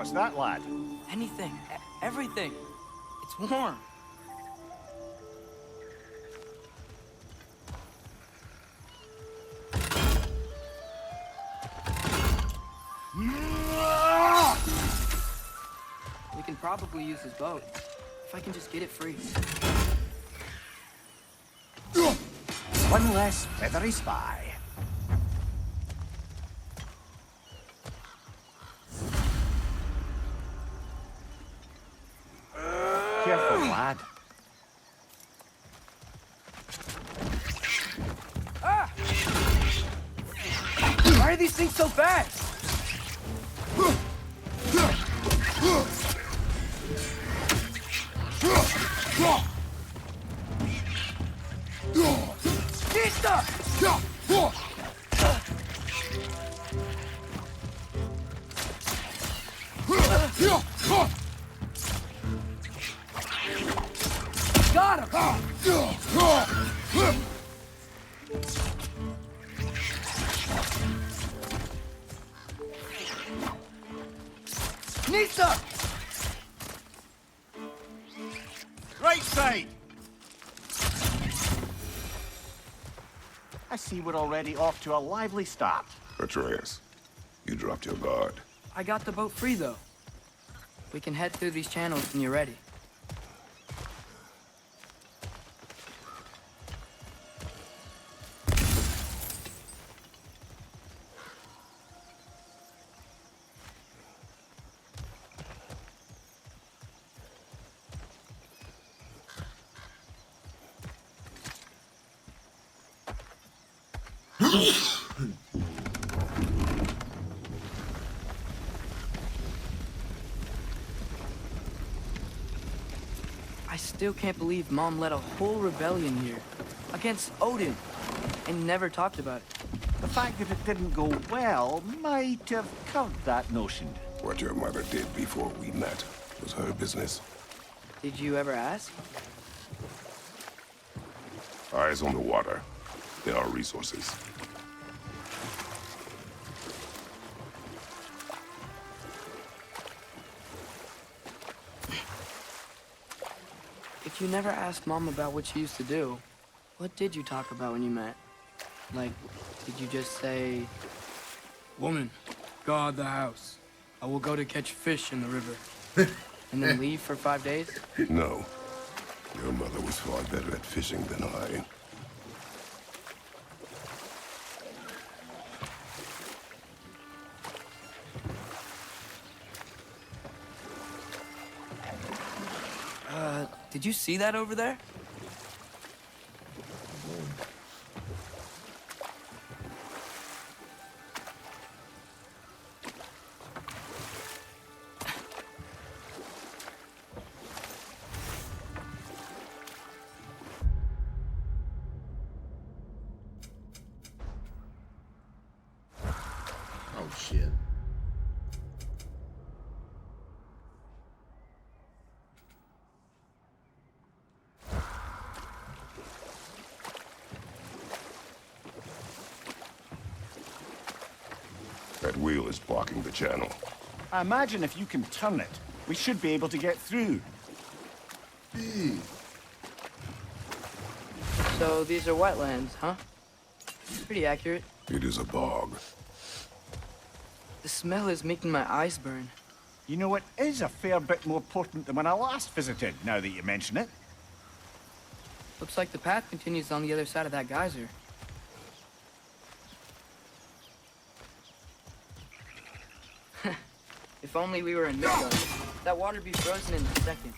What's that, lad? Anything. Everything. It's warm. We can probably use his boat. If I can just get it free. One less feathery spy. Careful, lad. Ah! Why are these things so fast? Got him! Nisa! Right side! I see we're already off to a lively start. Atreus, you dropped your guard. I got the boat free, though. We can head through these channels when you're ready. I still can't believe Mom led a whole rebellion here. Against Odin. And never talked about it. The fact that it didn't go well might have covered that notion. What your mother did before we met was her business. Did you ever ask? Eyes on the water. There are resources. If you never asked Mom about what she used to do, what did you talk about when you met? Like, did you just say, "Woman, guard the house. I will go to catch fish in the river." And then leave for 5 days? No. Your mother was far better at fishing than I. Did you see that over there? Oh, shit. That wheel is blocking the channel. I imagine if you can turn it, we should be able to get through. So these are wetlands, huh? Pretty accurate. It is a bog. The smell is making my eyes burn. You know, it is a fair bit more potent than when I last visited, now that you mention it. Looks like the path continues on the other side of that geyser. If only we were in Midgard. That water'd be frozen in a second.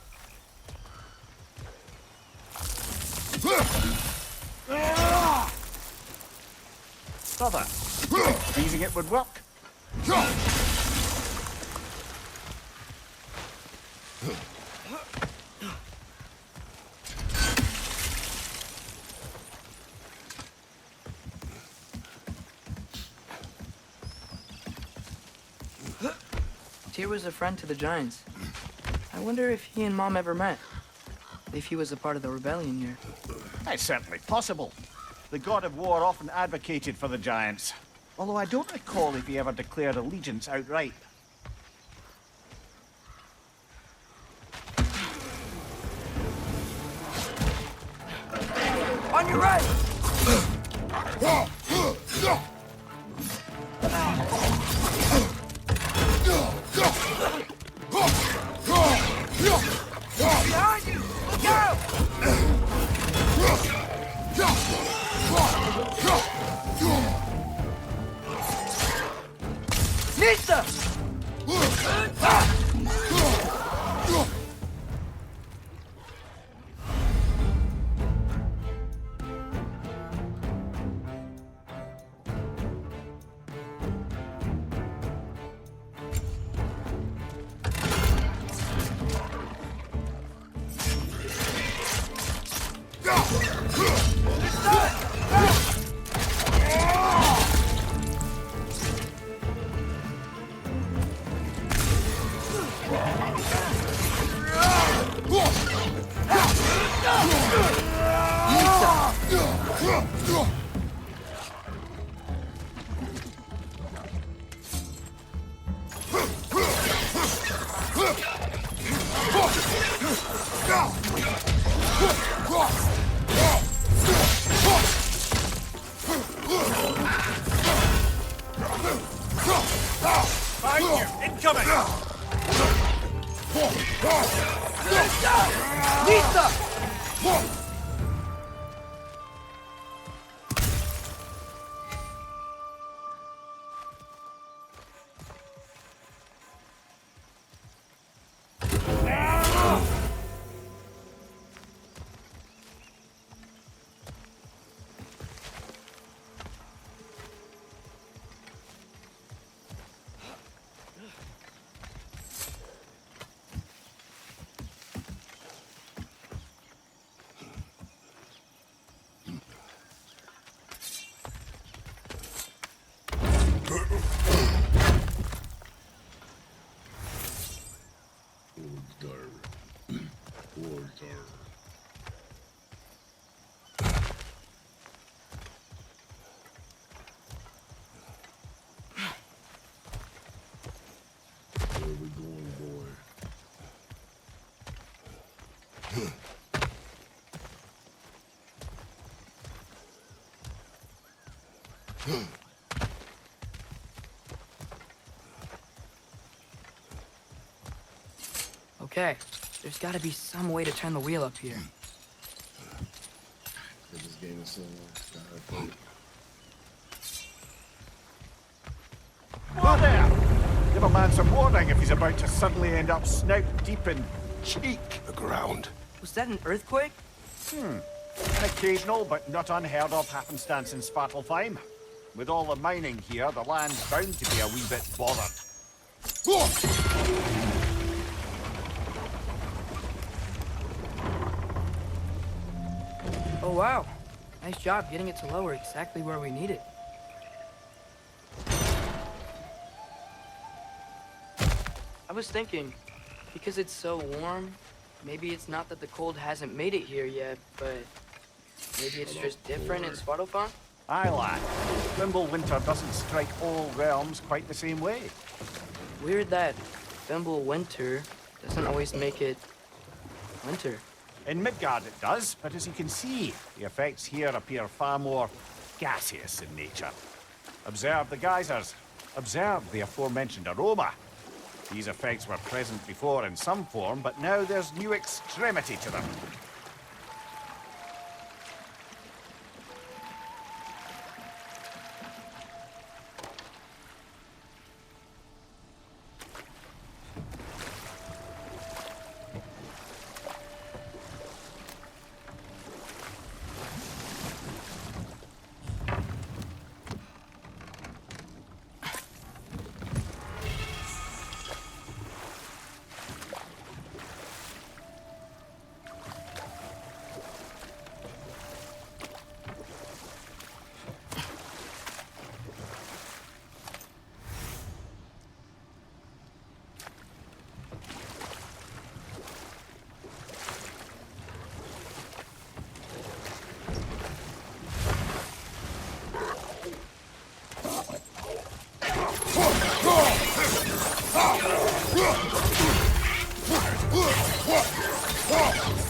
Brother, freezing it would work. Tyr was a friend to the Giants. I wonder if he and Mom ever met. If he was a part of the rebellion here. It's certainly possible. The god of war often advocated for the Giants. Although I don't recall if he ever declared allegiance outright. Behind you! Incoming! Okay, there's gotta be some way to turn the wheel up here. This game is so long. Whoa there! Give a man some warning if he's about to suddenly end up snout deep in cheek. The ground. Was that an earthquake? An occasional but not unheard of happenstance in Svartalfheim. With all the mining here, the land's bound to be a wee bit bothered. Oh wow, nice job getting it to lower exactly where we need it. I was thinking, because it's so warm, maybe it's not that the cold hasn't made it here yet, but maybe it's just different in Svartalfheim? Aye, lad. Winter doesn't strike all realms quite the same way. Weird that Winter doesn't always make it winter. In Midgard it does, but as you can see, the effects here appear far more gaseous in nature. Observe the geysers. Observe the aforementioned aroma. These effects were present before in some form, but now there's new extremity to them.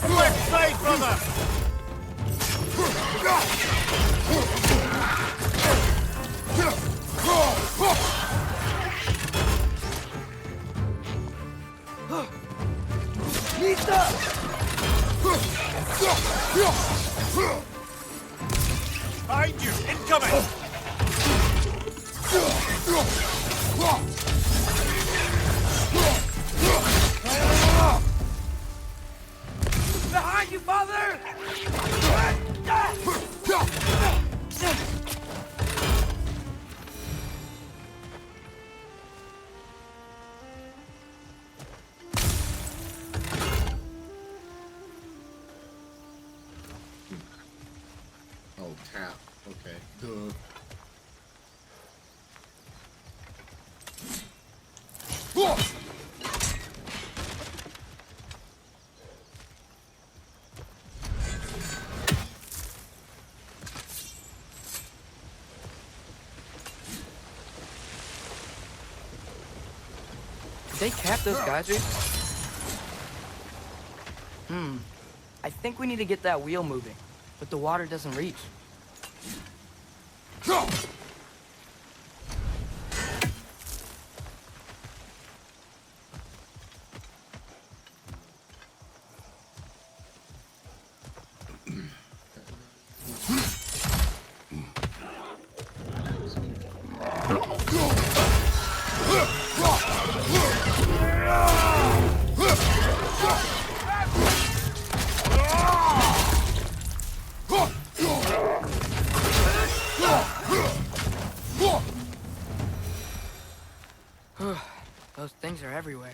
Left side, brother! Behind you! Incoming! Behind you, father! Oh, tap. Okay. Duh. Did they cap those geysers? I think we need to get that wheel moving, but the water doesn't reach. Those things are everywhere.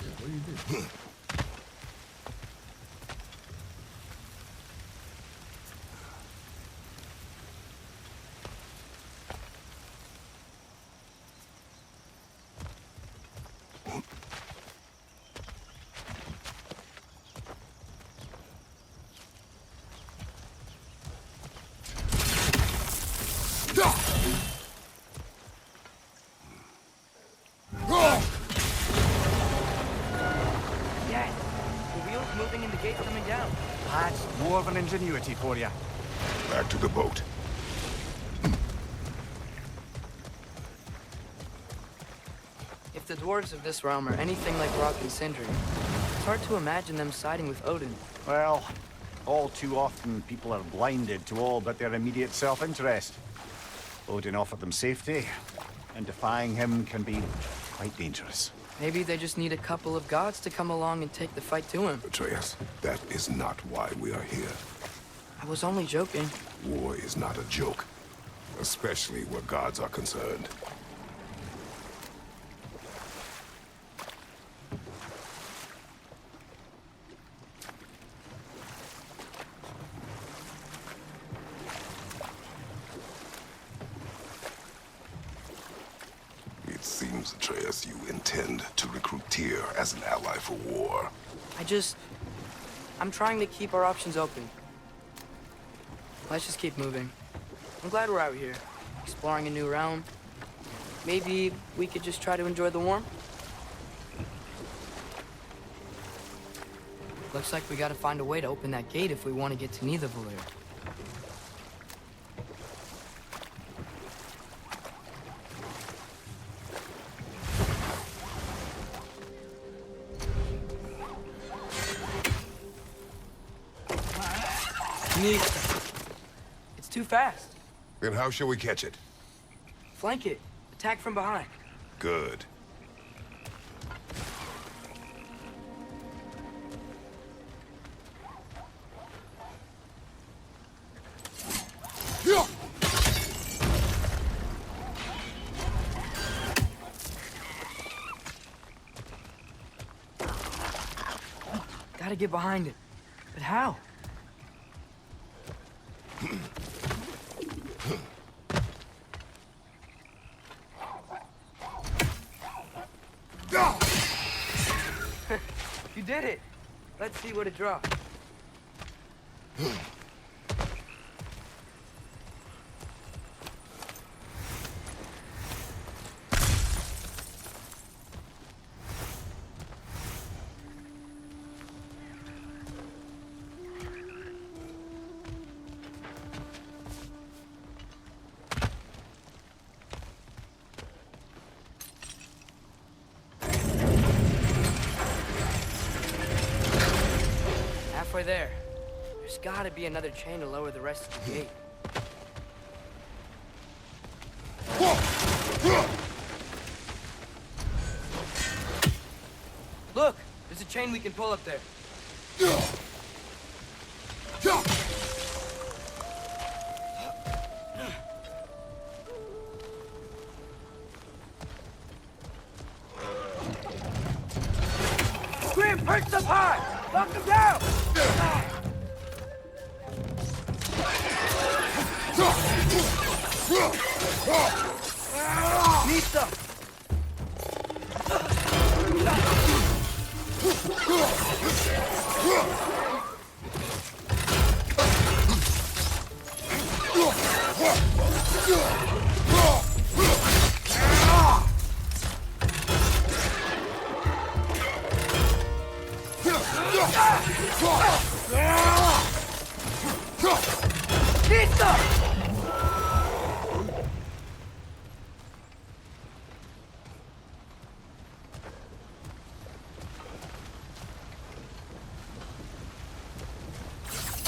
Yeah, what do you do? Yeah, the wheel's moving and the gate's coming down. That's more of an ingenuity for you. Back to the boat. If the dwarves of this realm are anything like Rock and Sindri, it's hard to imagine them siding with Odin. Well, all too often people are blinded to all but their immediate self-interest. Odin offered them safety, and defying him can be quite dangerous. Maybe they just need a couple of gods to come along and take the fight to him. Atreus, that is not why we are here. I was only joking. War is not a joke, especially where gods are concerned. It seems, Atreus, you intend to recruit Tyr as an ally for war. I'm trying to keep our options open. Let's just keep moving. I'm glad we're out here, exploring a new realm. Maybe we could just try to enjoy the warmth? Looks like we gotta find a way to open that gate if we want to get to Nidavellir. It's too fast. Then how shall we catch it? Flank it. Attack from behind. Good. Gotta get behind it. But how? You did it! Let's see what it drops. Halfway there. There's gotta be another chain to lower the rest of the gate. Look, there's a chain we can pull up there. Grim, perch up high! Knock him down! Nista!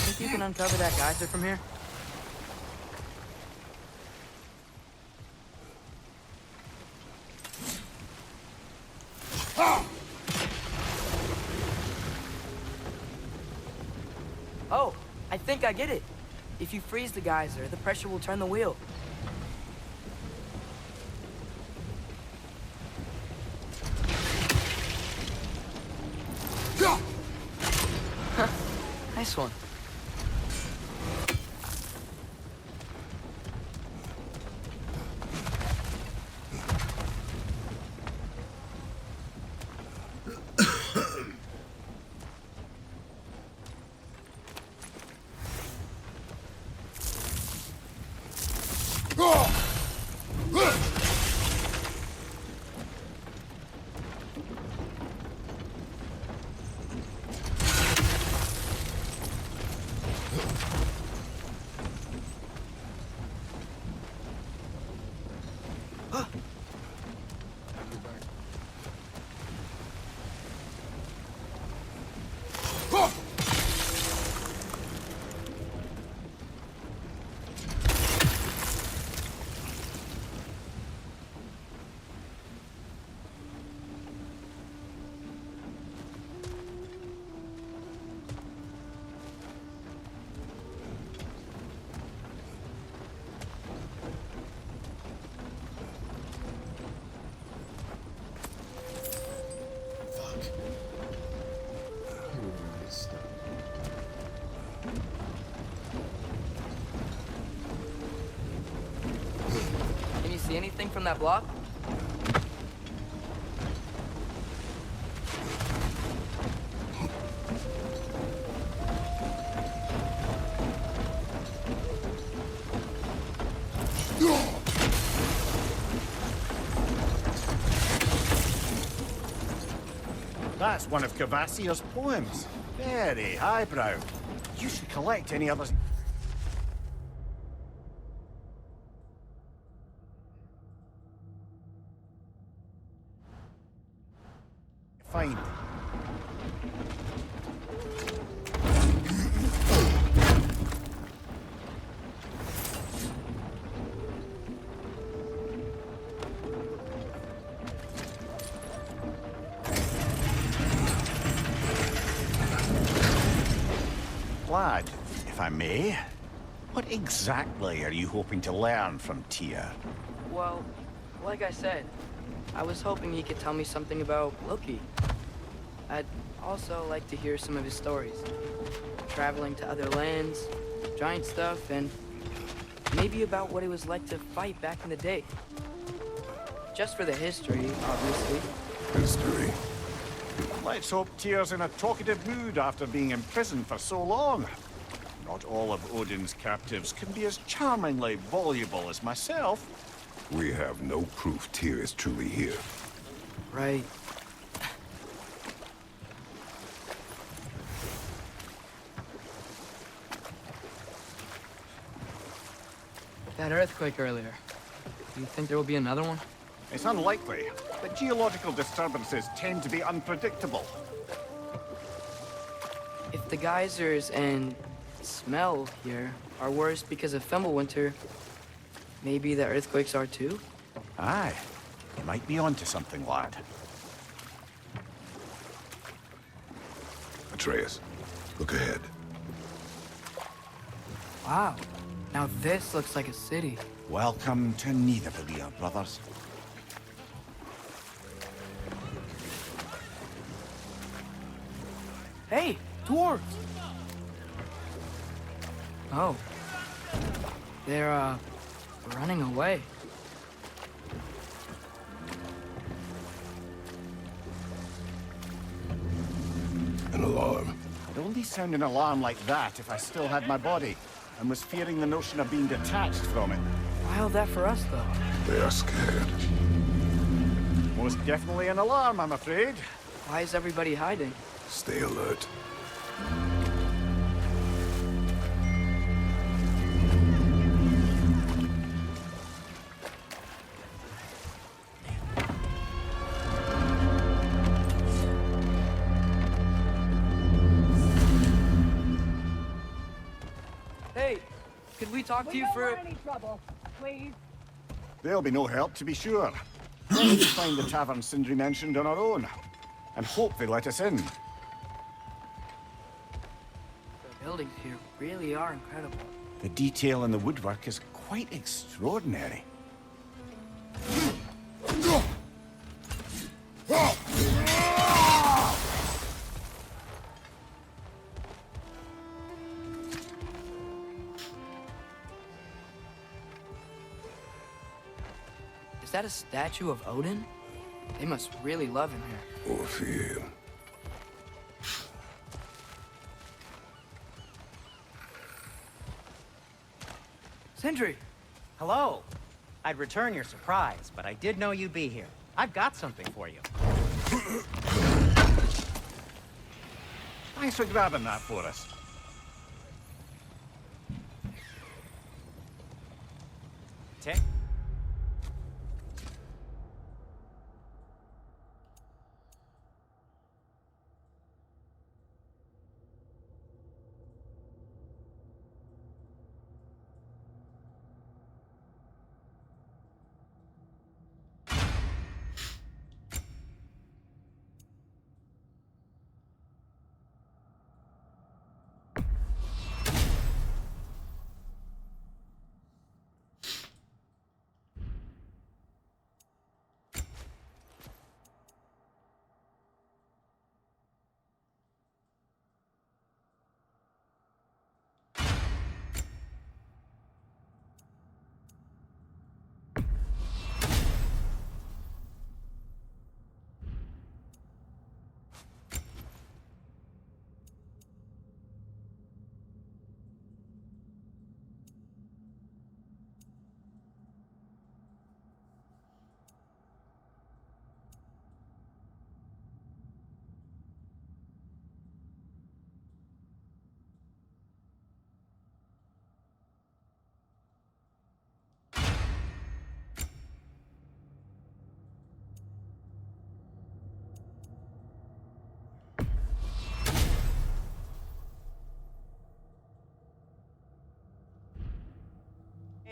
Think you can uncover that geyser from here? Oh, I think I get it. If you freeze the geyser, the pressure will turn the wheel. Nice one. Can you see anything from that block? That's one of Cavassier's poems. Very highbrow. You should collect any others. Fine. Lad, if I may, what exactly are you hoping to learn from Tia? Well, like I said, I was hoping he could tell me something about Loki. I'd also like to hear some of his stories. Traveling to other lands, giant stuff, and maybe about what it was like to fight back in the day. Just for the history, obviously. History. Let's hope Tyr's in a talkative mood after being imprisoned for so long. Not all of Odin's captives can be as charmingly voluble as myself. We have no proof Tyr is truly here. Right. That earthquake earlier. Do you think there will be another one? It's unlikely, but geological disturbances tend to be unpredictable. If the geysers and smell here are worse because of Fimbulwinter, maybe the earthquakes are too? Aye, you might be onto something, lad. Atreus, look ahead. Wow. Now this looks like a city. Welcome to Nidavellir, brothers. Hey, dwarves! Oh. They're, running away. An alarm. I'd only sound an alarm like that if I still had my body, and was fearing the notion of being detached from it. Why all that for us, though? They are scared. Most definitely an alarm, I'm afraid. Why is everybody hiding? Stay alert. Hey, could we talk to you for... any trouble, please. There'll be no help, to be sure. We'll just find the tavern Sindri mentioned on our own, and hope they let us in. The buildings here really are incredible. The detail in the woodwork is quite extraordinary. Is that a statue of Odin? They must really love him here. Or fear him. Sindri! Hello. I'd return your surprise, but I did know you'd be here. I've got something for you. Thanks for grabbing that for us. Tick.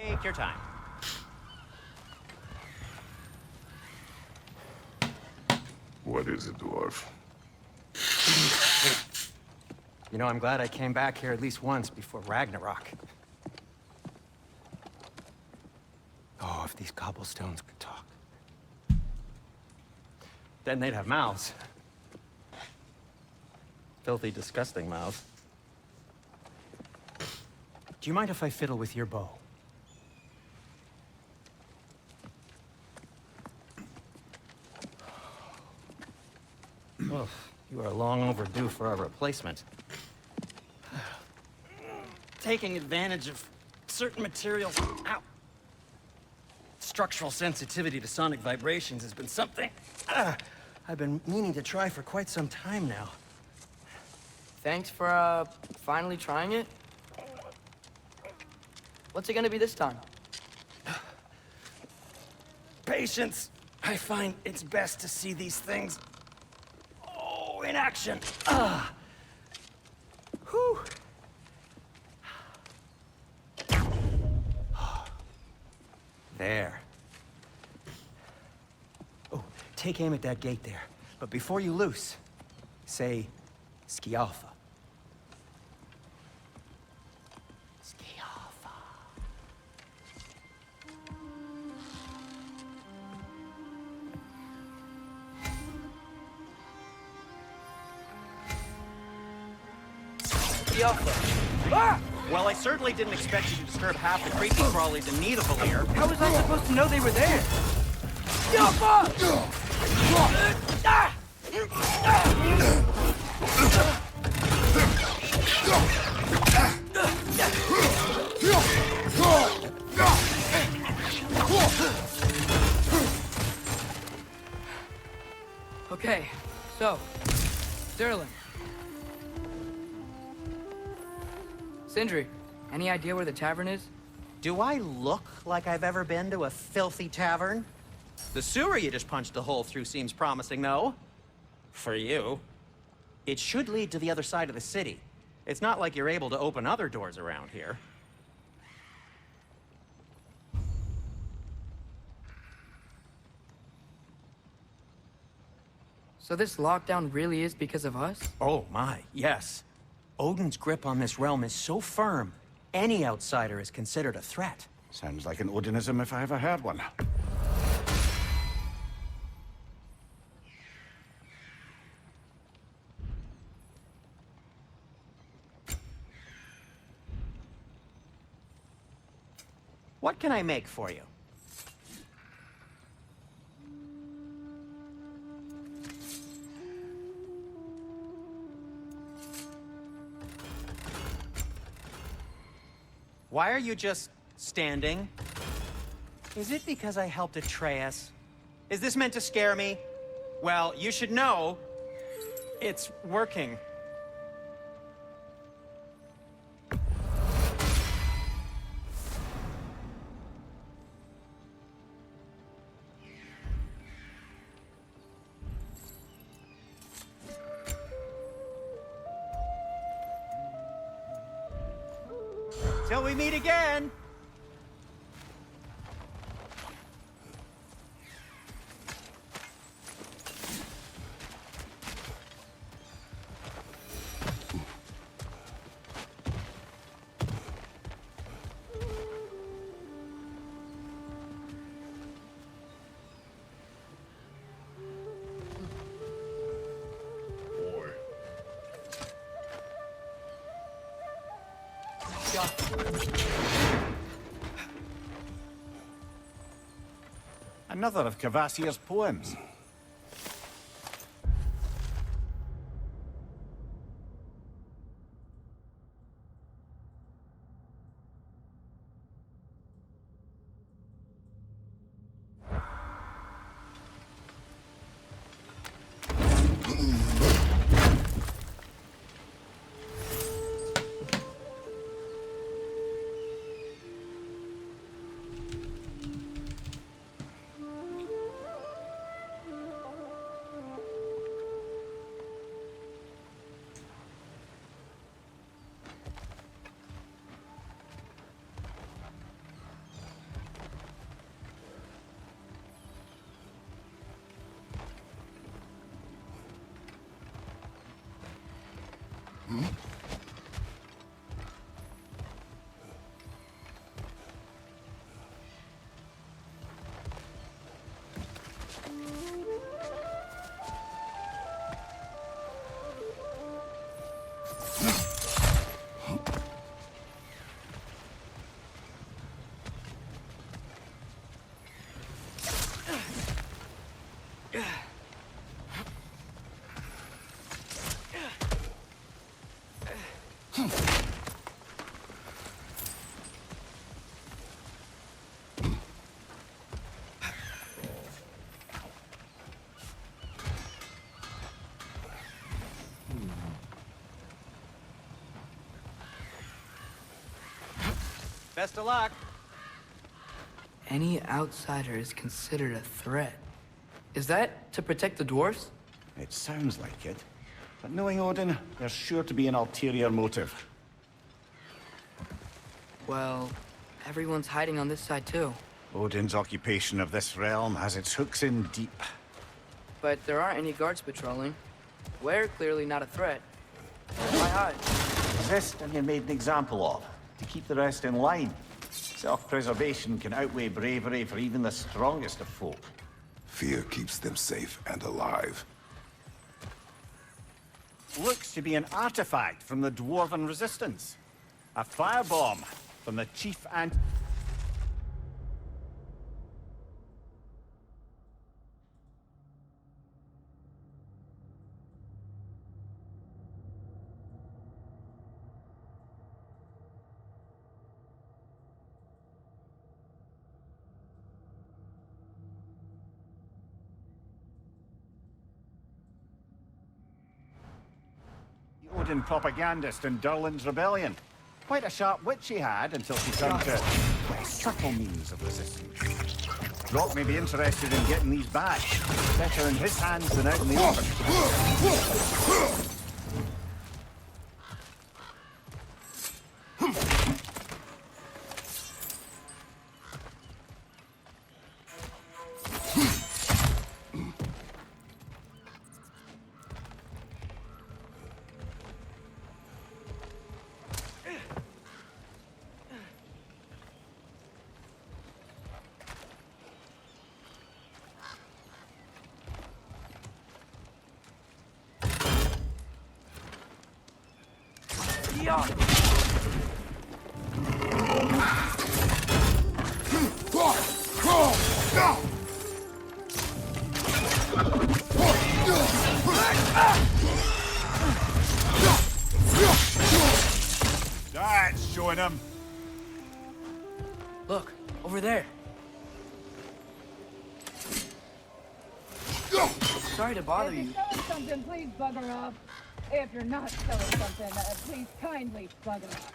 Take your time. What is it, dwarf? You know, I'm glad I came back here at least once before Ragnarok. Oh, if these cobblestones could talk. Then they'd have mouths. Filthy, disgusting mouths. Do you mind if I fiddle with your bow? Oh, you are long overdue for a replacement. Taking advantage of certain materials. Ow! Structural sensitivity to sonic vibrations has been something I've been meaning to try for quite some time now. Thanks for, finally trying it. What's it gonna be this time? Patience. I find it's best to see these things, in action. Whew. There. Oh, take aim at that gate there. But before you loose, say, Scialfa. Scialfa. Scialfa. Ah! Well, I certainly didn't expect you to disturb half the creepy crawlies in need of a lair. How was I supposed to know they were there? Scialfa! Ah! Okay, so, Sterling. Sindri, any idea where the tavern is? Do I look like I've ever been to a filthy tavern? The sewer you just punched a hole through seems promising, though. For you. It should lead to the other side of the city. It's not like you're able to open other doors around here. So this lockdown really is because of us? Oh my, yes. Odin's grip on this realm is so firm, any outsider is considered a threat. Sounds like an Odinism if I ever heard one. What can I make for you? Why are you just standing? Is it because I helped Atreus? Is this meant to scare me? Well, you should know, it's working. Till we meet again! Boy. Another of Kvasir's poems. Best of luck. Any outsider is considered a threat. Is that to protect the dwarves? It sounds like it. But knowing Odin, there's sure to be an ulterior motive. Well, everyone's hiding on this side too. Odin's occupation of this realm has its hooks in deep. But there aren't any guards patrolling. We're clearly not a threat. God. Resist and you're made an example of, to keep the rest in line. Self-preservation can outweigh bravery for even the strongest of folk. Fear keeps them safe and alive. Looks to be an artifact from the Dwarven Resistance. A firebomb from the chief and... Odin propagandist in Durlin's rebellion. Quite a sharp wit she had until she turned to subtle means of resistance. Rock may be interested in getting these back. Better in his hands than out in the open. That's showing him. Look, over there. Sorry to bother If you. you're selling something, please bugger off. If you're not selling something, please kindly bugger off.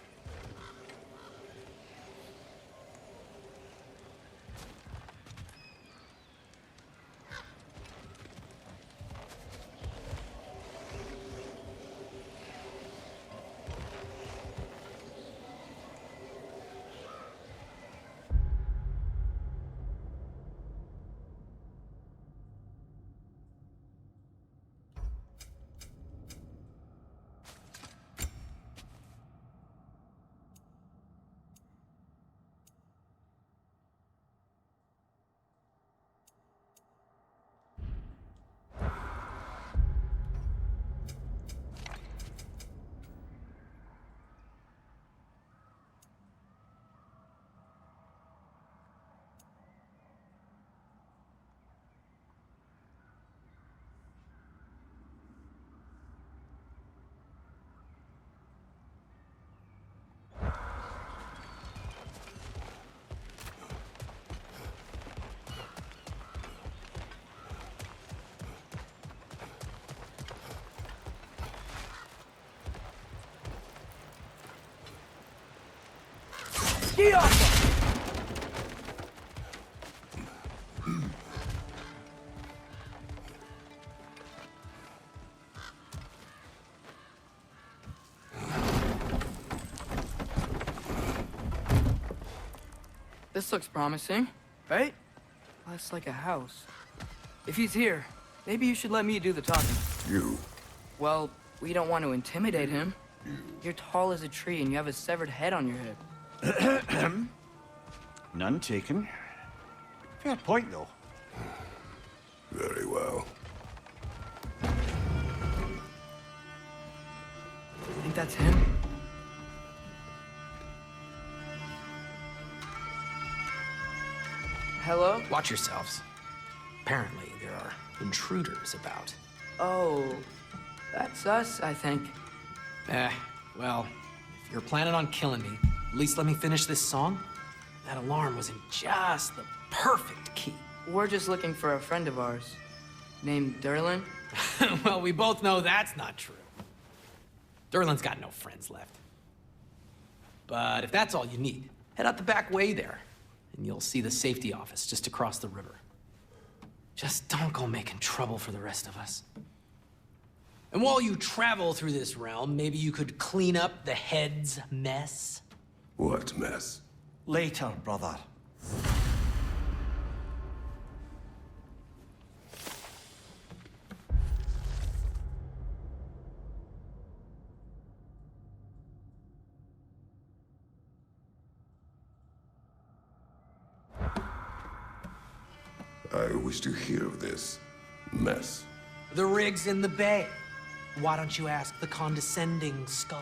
This looks promising, right? Less like a house. If he's here, maybe you should let me do the talking. You. Well, we don't want to intimidate him. You're tall as a tree and you have a severed head on your head. None taken. Fair point, though. Very well. Think that's him? Hello? Watch yourselves. Apparently, there are intruders about. Oh, that's us, I think. Well, if you're planning on killing me, at least let me finish this song. That alarm was in just the perfect key. We're just looking for a friend of ours, named Durlin. Well, we both know that's not true. Durlin's got no friends left. But if that's all you need, head out the back way there, and you'll see the safety office just across the river. Just don't go making trouble for the rest of us. And while you travel through this realm, maybe you could clean up the head's mess? What mess? Later, brother. I wish to hear of this mess. The rig's in the bay. Why don't you ask the condescending skull?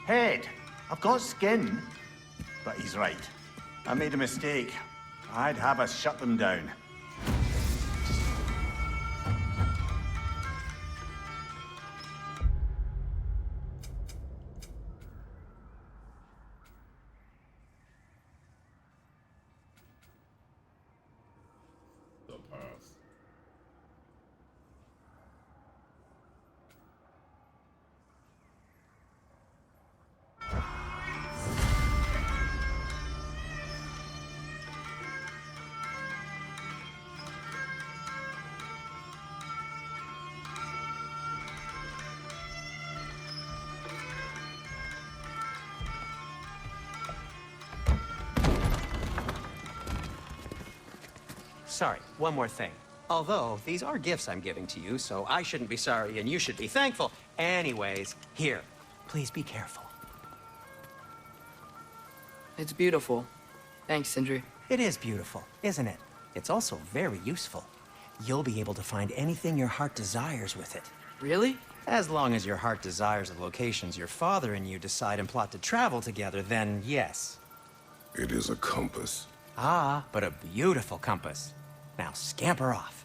Head, I've got skin. But he's right. I made a mistake. I'd have us shut them down. The past. Sorry, one more thing. Although, these are gifts I'm giving to you, so I shouldn't be sorry and you should be thankful. Anyways, here, please be careful. It's beautiful. Thanks, Sindri. It is beautiful, isn't it? It's also very useful. You'll be able to find anything your heart desires with it. Really? As long as your heart desires the locations your father and you decide and plot to travel together, then yes. It is a compass. Ah, but a beautiful compass. Now scamper off.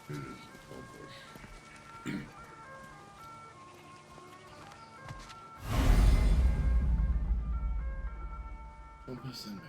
It is accomplished. Compass and map.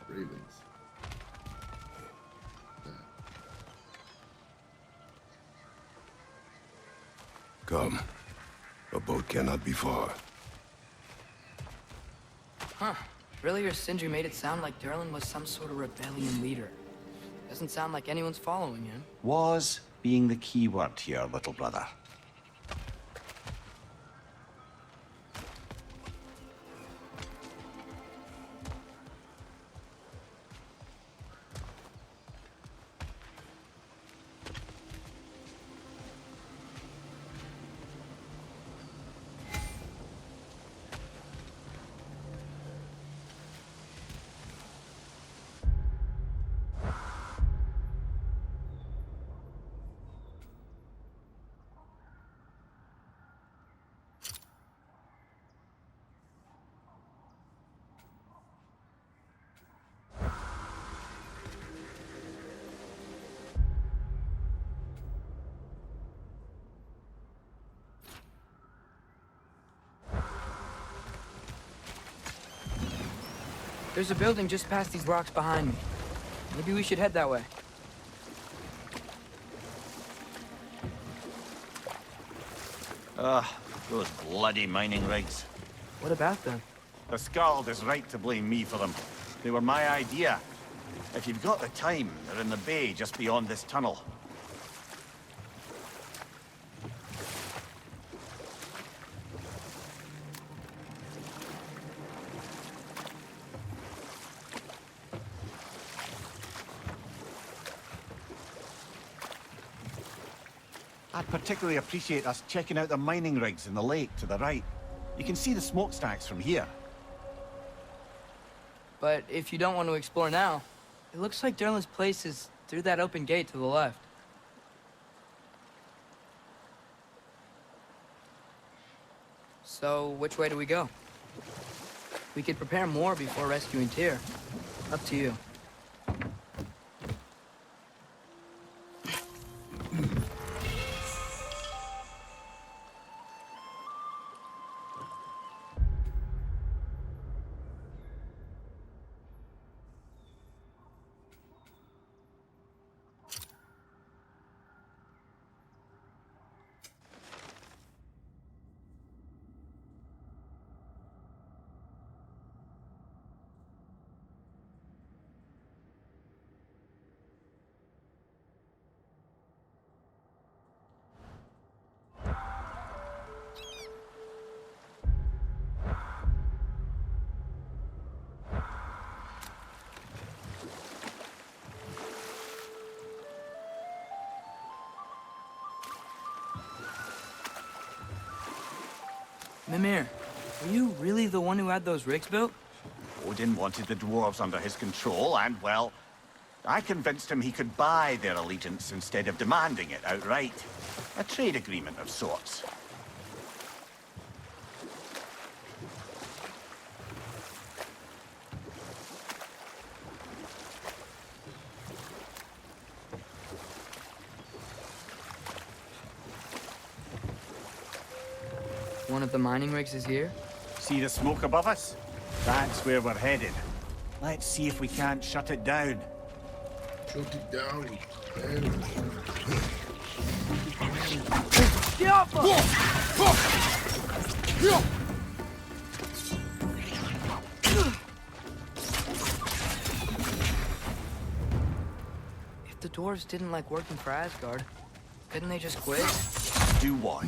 Ravens. Come. A boat cannot be far. Huh. Earlier, Sindri made it sound like Durlin was some sort of rebellion leader. Doesn't sound like anyone's following him. Was being the key word here, little brother. There's a building just past these rocks behind me. Maybe we should head that way. Those bloody mining rigs. What about them? The Skald is right to blame me for them. They were my idea. If you've got the time, they're in the bay just beyond this tunnel. I'd particularly appreciate us checking out the mining rigs in the lake to the right. You can see the smokestacks from here. But if you don't want to explore now, it looks like Durlin's place is through that open gate to the left. So, which way do we go? We could prepare more before rescuing Tyr. Up to you. Mimir, were you really the one who had those rigs built? Odin wanted the dwarves under his control, and, well, I convinced him he could buy their allegiance instead of demanding it outright. A trade agreement of sorts. One of the mining rigs is here? See the smoke above us? That's where we're headed. Let's see if we can't shut it down. Shut it down. Man. If the dwarves didn't like working for Asgard, couldn't they just quit? Do what?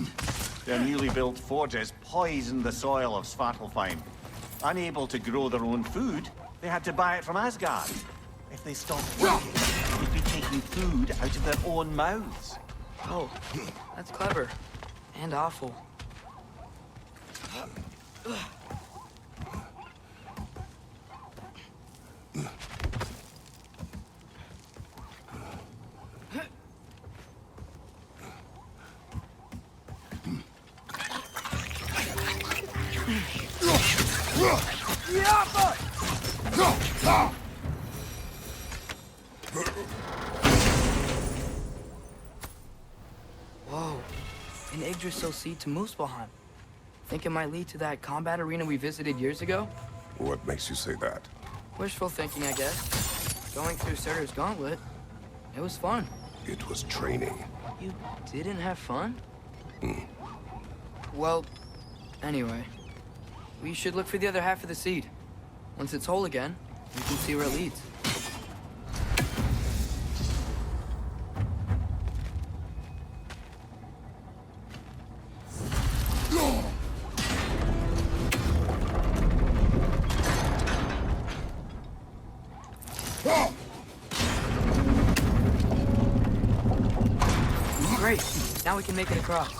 Their newly built forges poisoned the soil of Svartalfheim. Unable to grow their own food, they had to buy it from Asgard. If they stopped working, they'd be taking food out of their own mouths. Oh, that's clever. And awful. Whoa, an Yggdrasil seed to Muspelheim. Think it might lead to that combat arena we visited years ago? What makes you say that? Wishful thinking, I guess. Going through Surtur's gauntlet, it was fun. It was training. You didn't have fun? Well, anyway, we should look for the other half of the seed. Once it's whole again, we can see where it leads. Great, now we can make it across.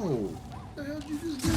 Oh, what the hell did you just do?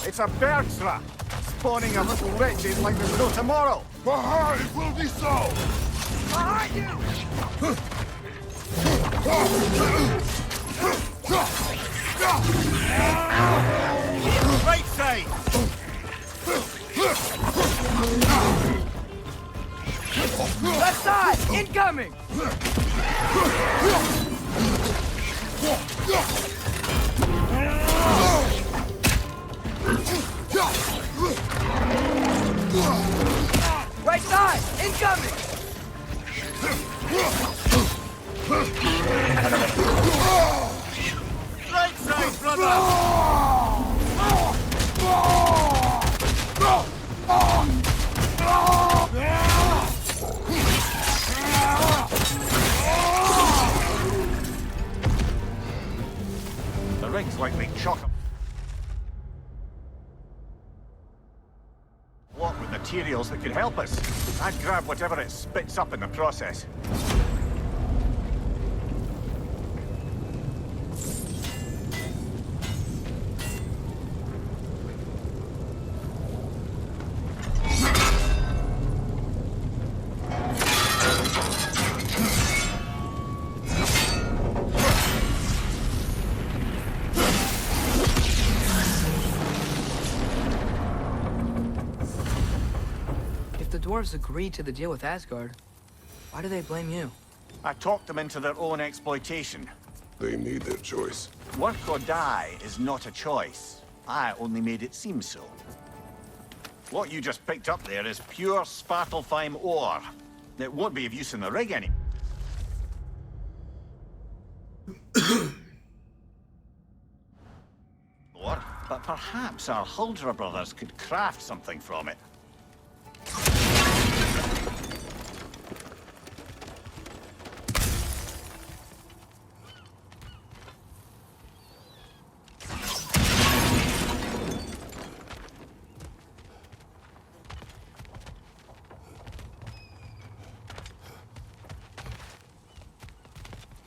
It's a bird trap, spawning a little wretches like there's no tomorrow. Behind will be so! Behind you! side! Incoming! Right side! Incoming! Right side, brother! The rig's likely chock-a- What with materials that could help us? I'd grab whatever it spits up in the process. If the dwarves agreed to the deal with Asgard, why do they blame you? I talked them into their own exploitation. They made their choice. Work or die is not a choice. I only made it seem so. What you just picked up there is pure Svartalfheim ore. It won't be of use in the rig any. But perhaps our Huldra brothers could craft something from it.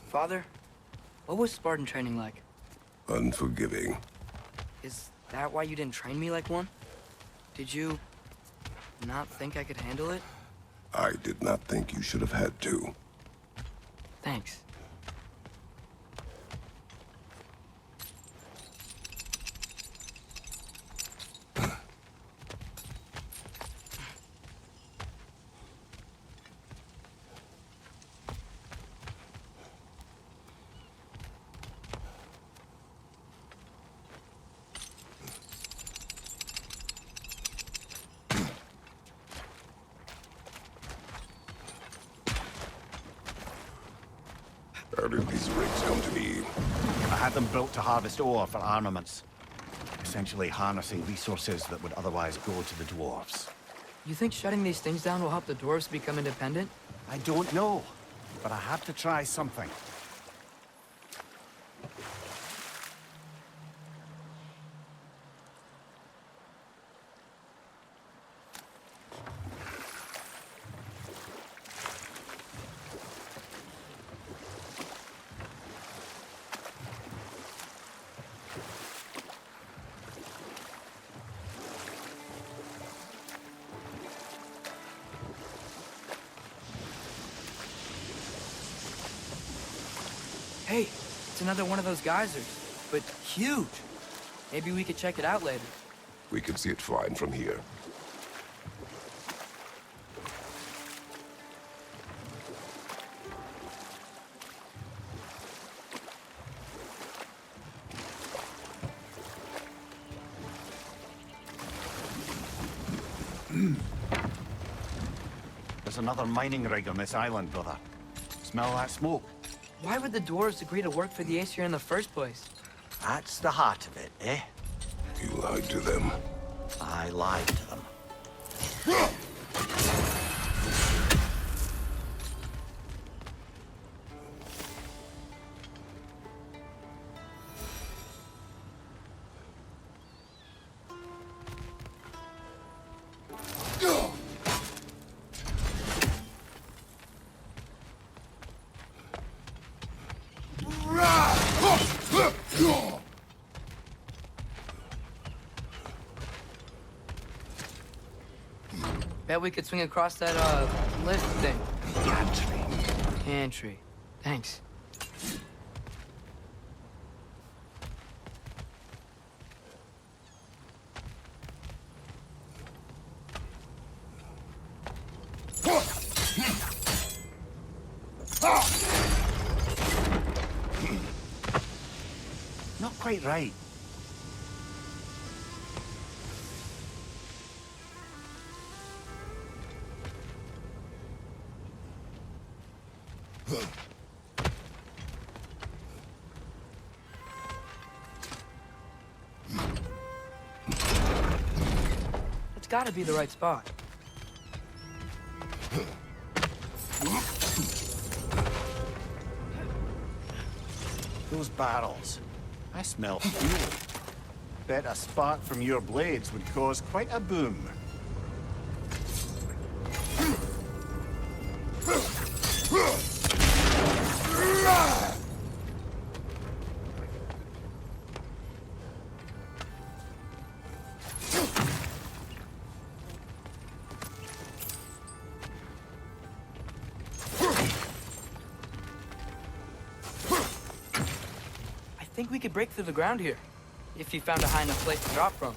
Father, what was Spartan training like? Unforgiving. Is that why you didn't train me like one? Did you not think I could handle it? I did not think you should have had to. Thanks. How did these rigs come to be? I had them built to harvest ore for armaments. Essentially harnessing resources that would otherwise go to the dwarves. You think shutting these things down will help the dwarves become independent? I don't know, but I have to try something. Hey, it's another one of those geysers, but huge. Maybe we could check it out later. We can see it fine from here. There's another mining rig on this island, brother. Smell that smoke? Why would the dwarves agree to work for the Aesir in the first place? That's the heart of it, eh? You lied to them. I lied to them. Bet we could swing across that, lift thing. Gantry. Pantry. Thanks. quite right. It's gotta be the right spot. Those barrels. I smell fuel. Bet a spark from your blades would cause quite a boom. I think we could break through the ground here, if you found a high enough place to drop from.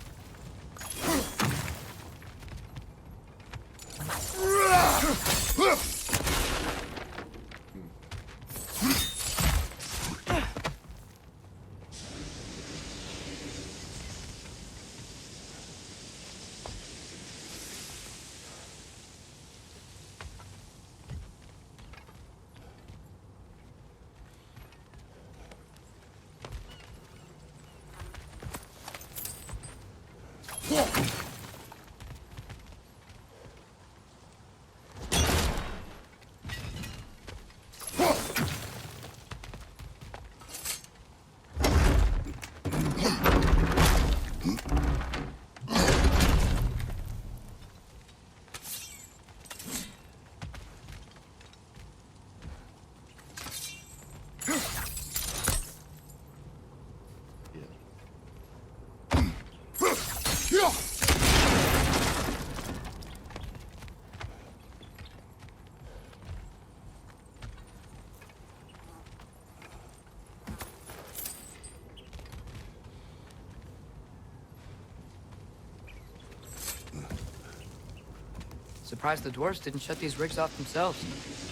Surprised the dwarves didn't shut these rigs off themselves.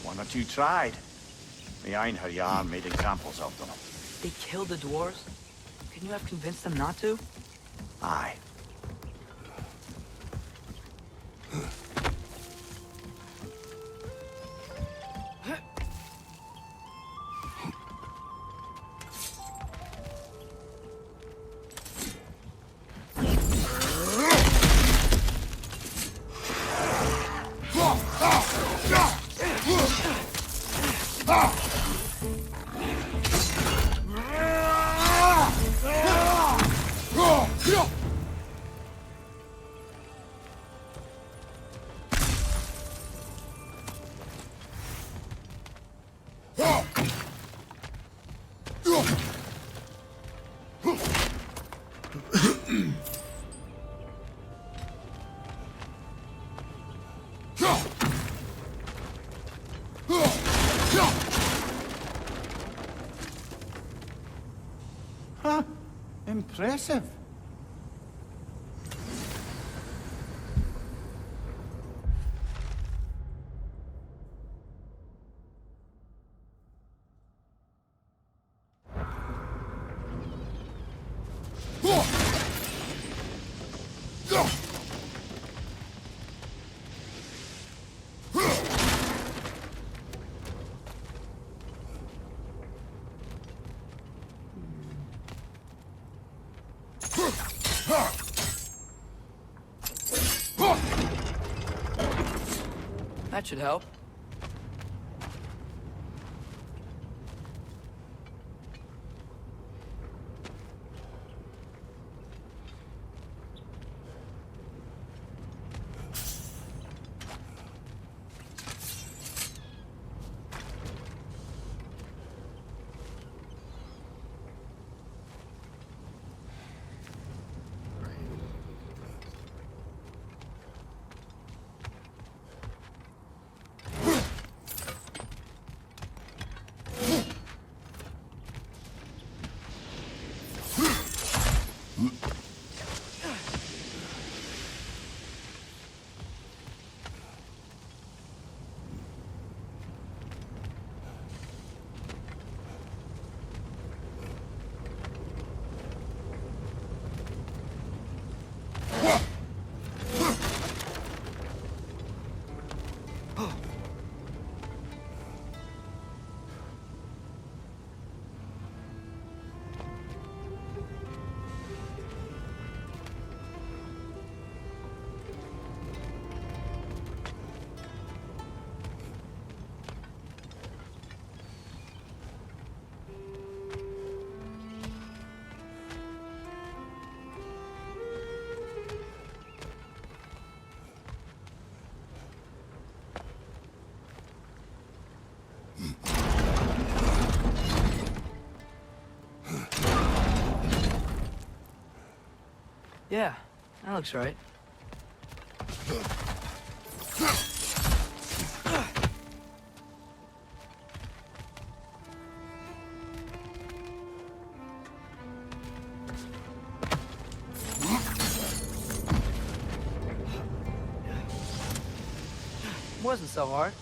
One or two tried. The Einherjar made examples of them. They killed the dwarves? Couldn't you have convinced them not to? Aye. Huh. Impressive. That should help. Yeah, that looks right. Wasn't so hard.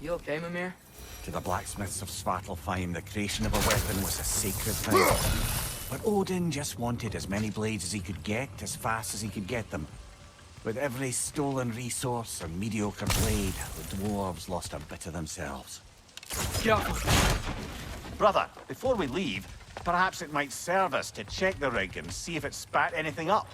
You okay, Mimir? To the blacksmiths of Svartalfheim, the creation of a weapon was a sacred thing. But Odin just wanted as many blades as he could get, as fast as he could get them. With every stolen resource and mediocre blade, the dwarves lost a bit of themselves. Brother, before we leave, perhaps it might serve us to check the rig and see if it spat anything up.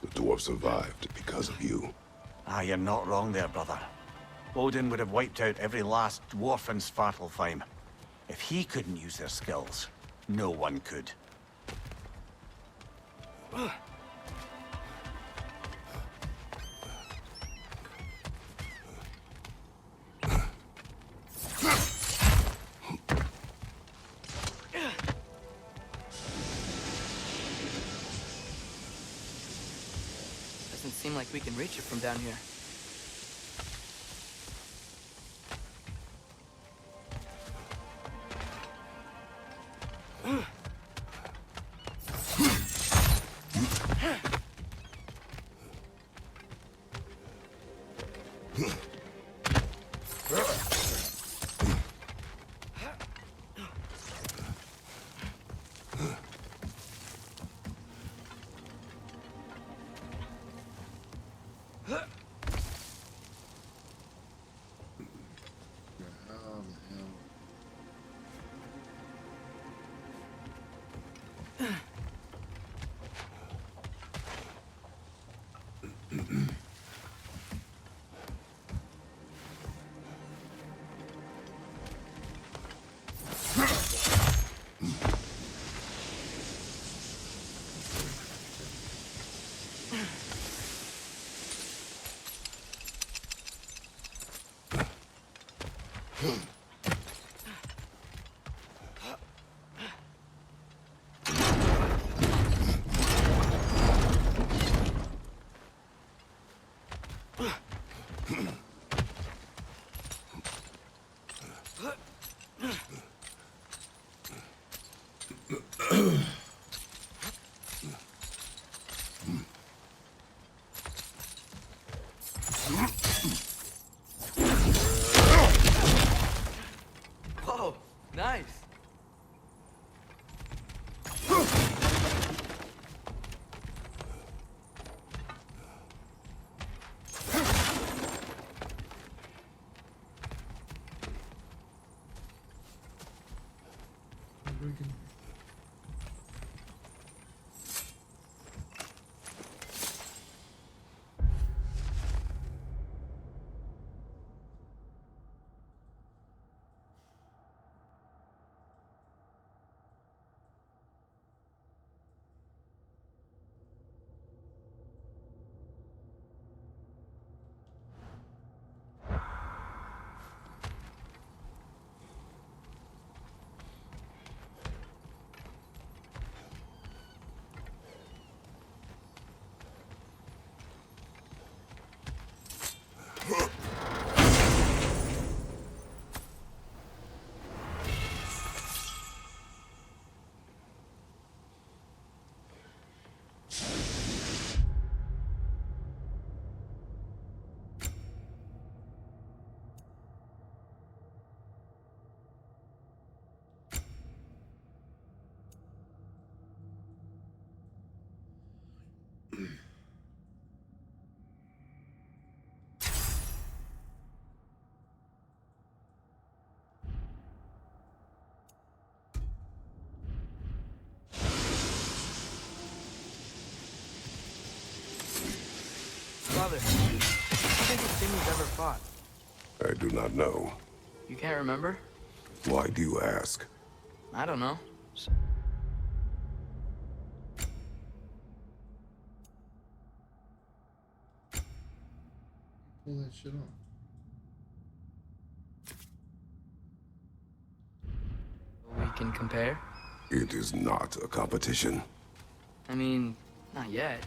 The dwarf survived because of you. Ah, you're not wrong there, brother. Odin would have wiped out every last dwarf in Svartalfheim. If he couldn't use their skills, no one could. Doesn't seem like we can reach it from down here. Oh, hell. Whoa, nice. Father, what's the biggest thing you've ever fought? I do not know. You can't remember? Why do you ask? I don't know. Pull that shit off. We can compare? It is not a competition. I mean, not yet.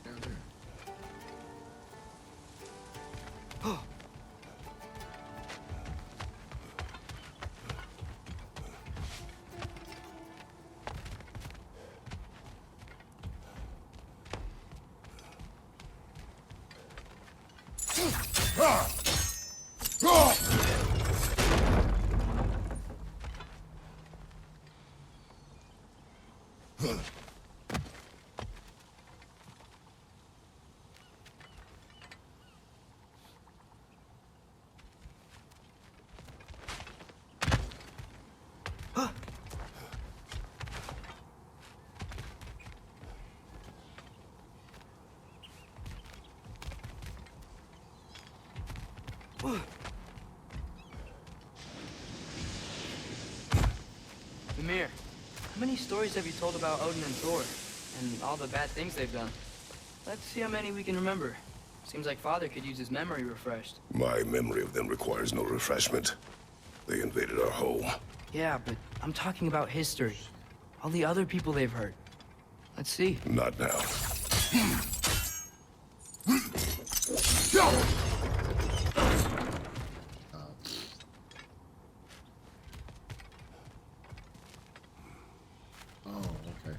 Down there. Ymir, how many stories have you told about Odin and Thor? And all the bad things they've done? Let's see how many we can remember. Seems like Father could use his memory refreshed. My memory of them requires no refreshment. They invaded our home. Yeah, but I'm talking about history. All the other people they've hurt. Let's see. Not now. Oh, okay.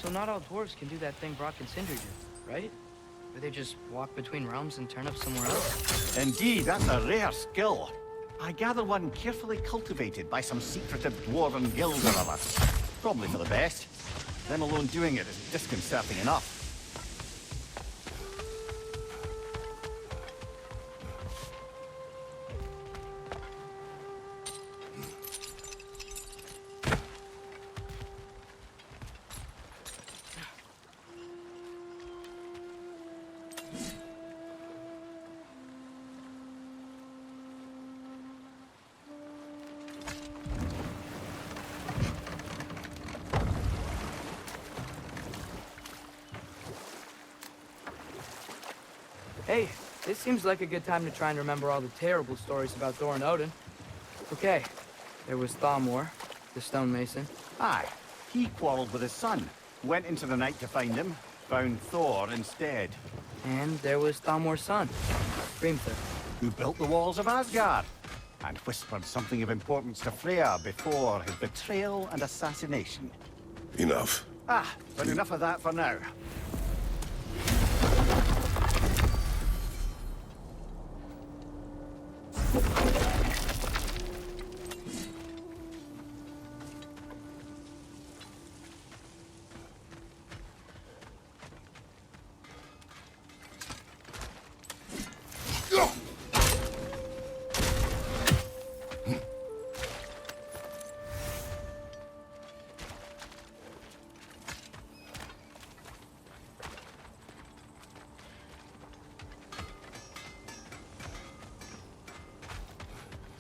So not all dwarves can do that thing Brock and Sindri do, right? Where they just walk between realms and turn up somewhere else? Indeed, that's a rare skill. I gather one carefully cultivated by some secretive dwarven guild or other. Probably for the best. Them alone doing it is disconcerting enough. Hey, this seems like a good time to try and remember all the terrible stories about Thor and Odin. Okay, there was Thamor, the stonemason. Aye, he quarreled with his son. Went into the night to find him, found Thor instead. And there was Thamor's son, Grimthur. Who built the walls of Asgard, and whispered something of importance to Freya before his betrayal and assassination. Enough. Ah, but enough of that for now.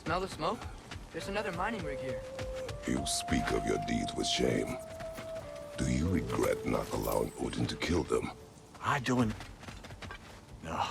Smell the smoke? There's another mining rig here. You speak of your deeds with shame. Do you regret not allowing Odin to kill them? I don't... No.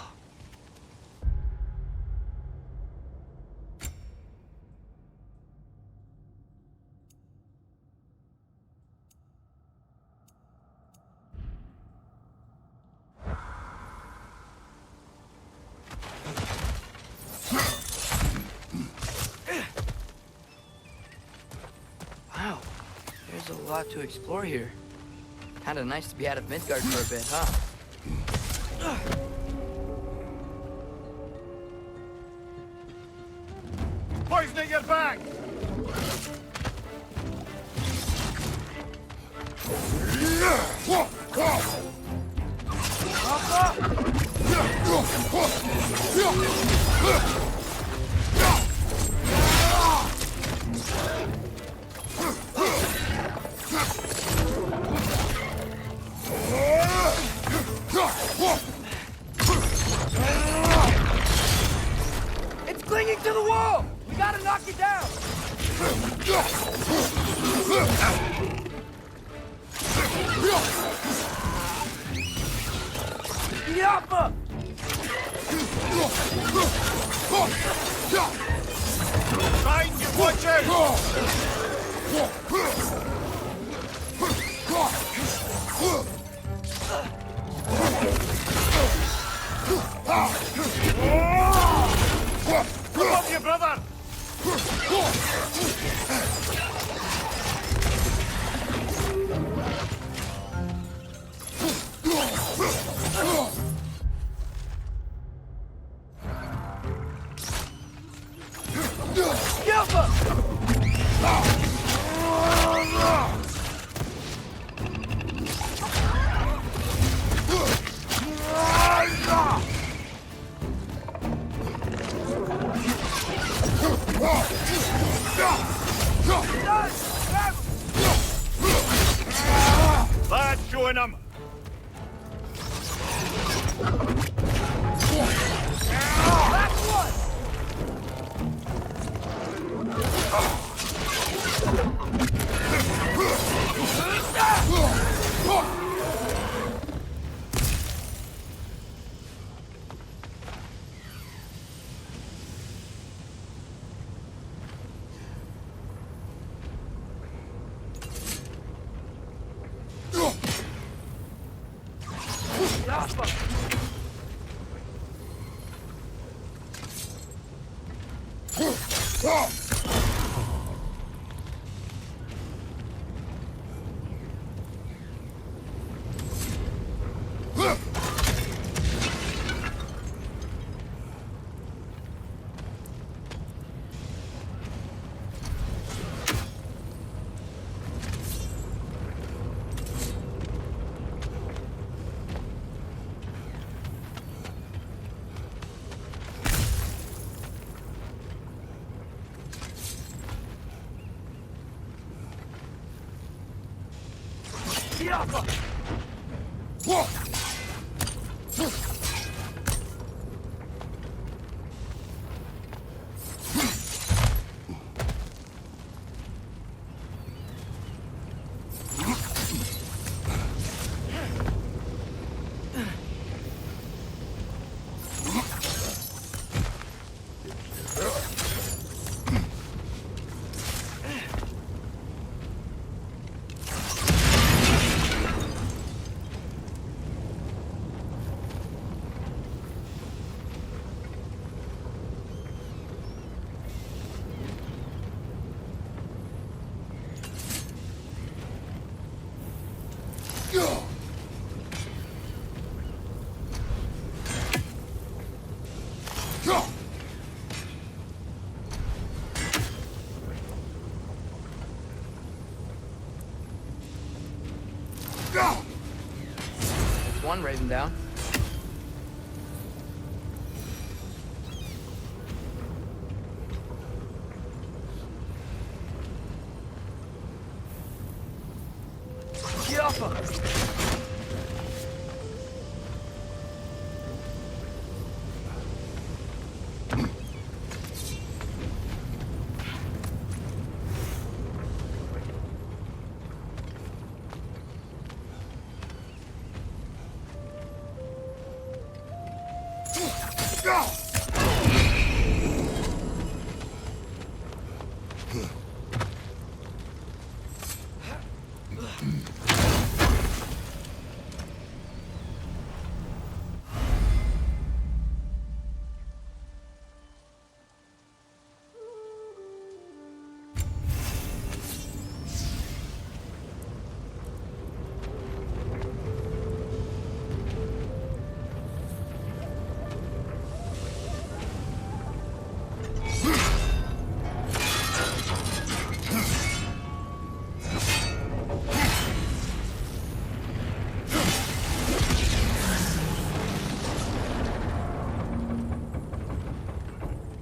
Wow, there's a lot to explore here. Kinda nice to be out of Midgard for a bit, huh? Poison at your back! It's clinging to the wall! We gotta knock it down! Yappa! Right, you watch out! Come on, you brother! That's showing him! One raven down.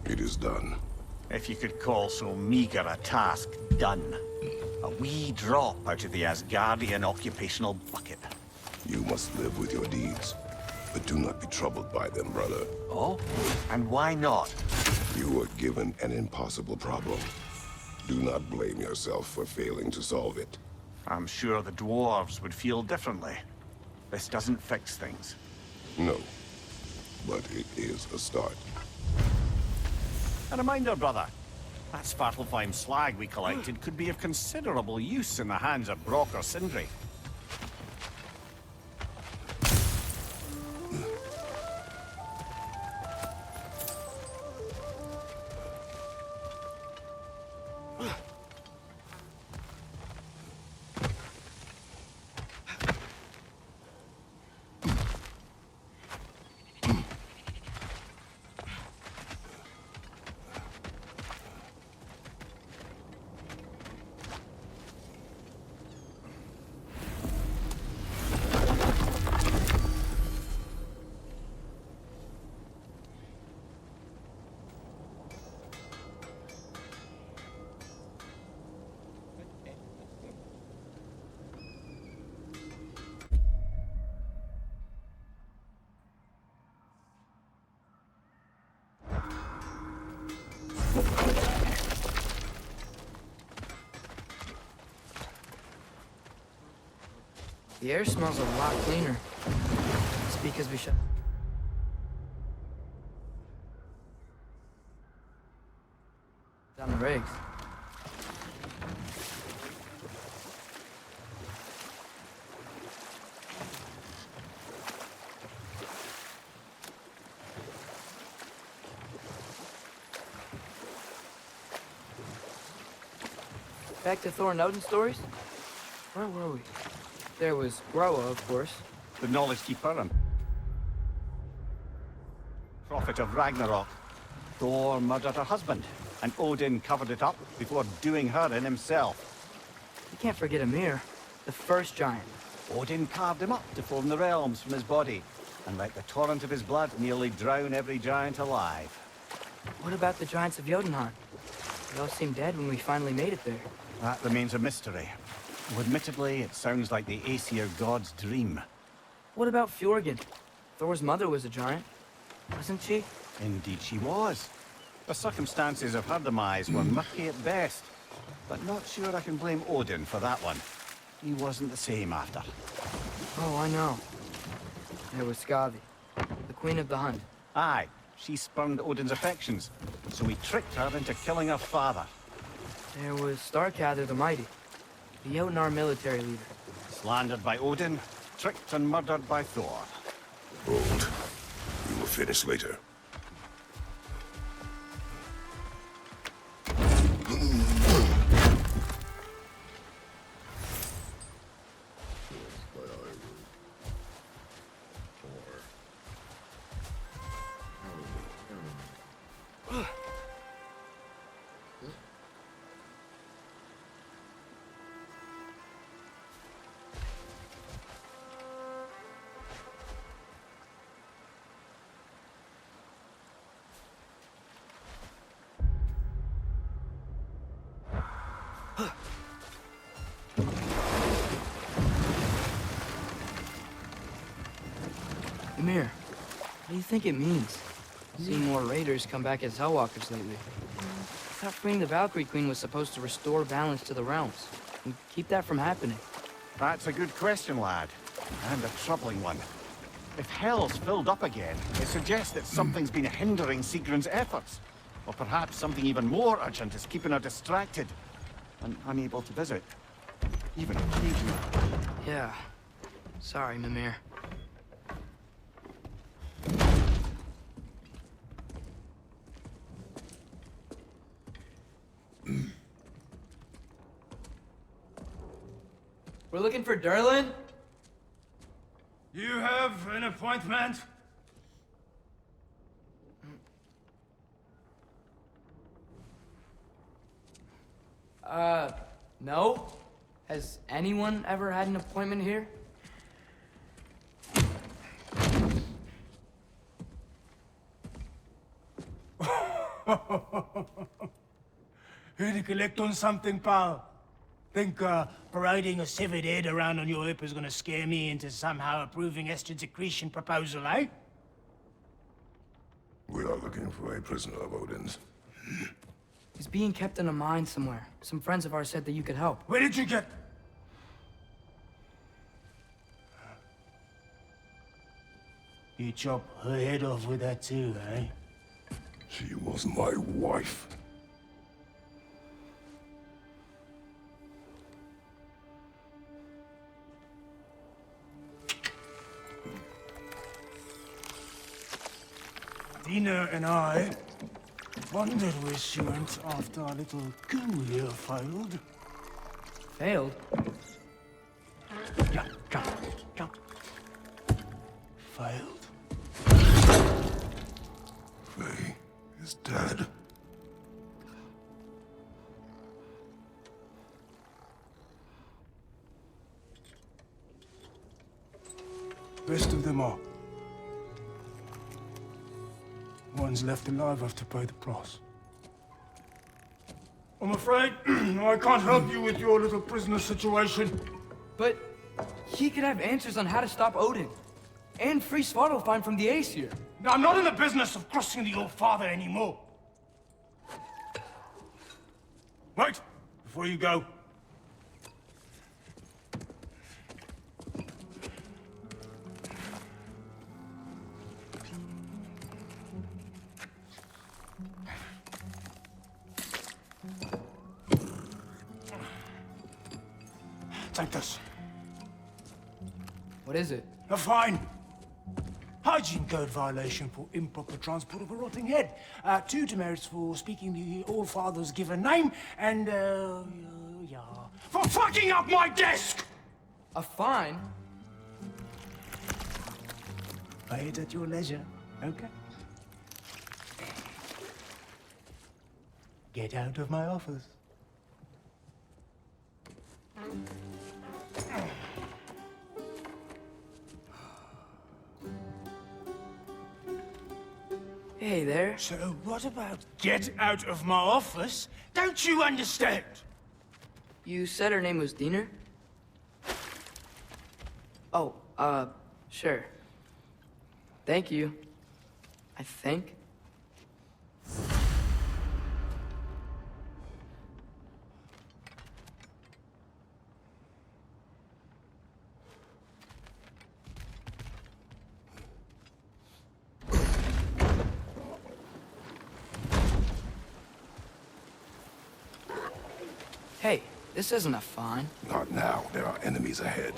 It is done. If you could call so meager a task done. A wee drop out of the Asgardian occupational bucket. You must live with your deeds, but do not be troubled by them, brother. Oh? And why not? You were given an impossible problem. Do not blame yourself for failing to solve it. I'm sure the dwarves would feel differently. This doesn't fix things. No, but it is a start. A reminder, brother. That Svartalfheim slag we collected could be of considerable use in the hands of Brock or Sindri. The air smells a lot cleaner. It's because we shut down the rigs. Back to Thor and Odin stories? Where were we? There was Groa, of course. The Knowledge Keeper and prophet of Ragnarok. Thor murdered her husband, and Odin covered it up before doing her in himself. You can't forget Ymir, the first giant. Odin carved him up to form the realms from his body, and let the torrent of his blood nearly drown every giant alive. What about the giants of Jotunheim? They all seemed dead when we finally made it there. That remains a mystery. Well, admittedly, it sounds like the Aesir god's dream. What about Fjorgen? Thor's mother was a giant, wasn't she? Indeed she was. The circumstances of her demise were murky at best. But not sure I can blame Odin for that one. He wasn't the same after. Oh, I know. There was Skavi, the queen of the hunt. Aye, she spurned Odin's affections, so he tricked her into killing her father. There was Starkather the Mighty, the Jotnar military leader. Slandered by Odin, tricked and murdered by Thor. Hold. We will finish later. Ymir, what do you think it means? Seeing more raiders come back as Hellwalkers lately. I thought freeing the Valkyrie Queen was supposed to restore balance to the realms, and keep that from happening. That's a good question, lad. And a troubling one. If Hell's filled up again, it suggests that something's been hindering Sigrun's efforts. Or perhaps something even more urgent is keeping her distracted and unable to visit. Even occasionally. Yeah. Sorry, Mimir. We're looking for Durlin? You have an appointment? No. Has anyone ever had an appointment here? Here to collect on something, pal? Think, parading a severed head around on your hip is gonna scare me into somehow approving estrogen secretion proposal, eh? We are looking for a prisoner of Odin's. He's being kept in a mine somewhere. Some friends of ours said that you could help. Where did you get... You chop her head off with that too, eh? She was my wife. Dina and I wondered where she went after our little coup here failed. Failed? Yeah, come. Failed. Faye is dead. Rest of them are. One's left alive have to pay the price. I'm afraid I can't help you with your little prisoner situation. But he could have answers on how to stop Odin. And free Svartalfheim from the Aesir. I'm not in the business of crossing the old father anymore. Wait, before you go. Take this. What is it? A fine. Hygiene code violation for improper transport of a rotting head. 2 demerits for speaking the All-Father's given name, and, yeah, for fucking up my desk! A fine? Pay it at your leisure, okay? Get out of my office. Hey there. So what about get out of my office? Don't you understand? You said her name was Diener? Oh, sure. Thank you. I think. Hey, this isn't a fine. Not now. There are enemies ahead.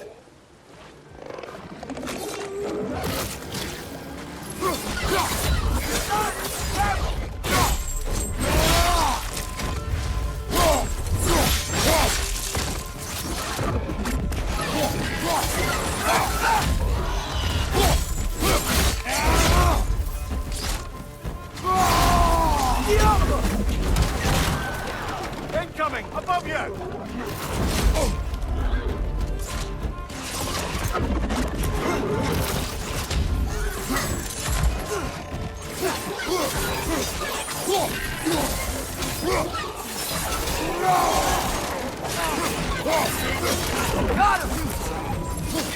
Incoming! Above you! Got him!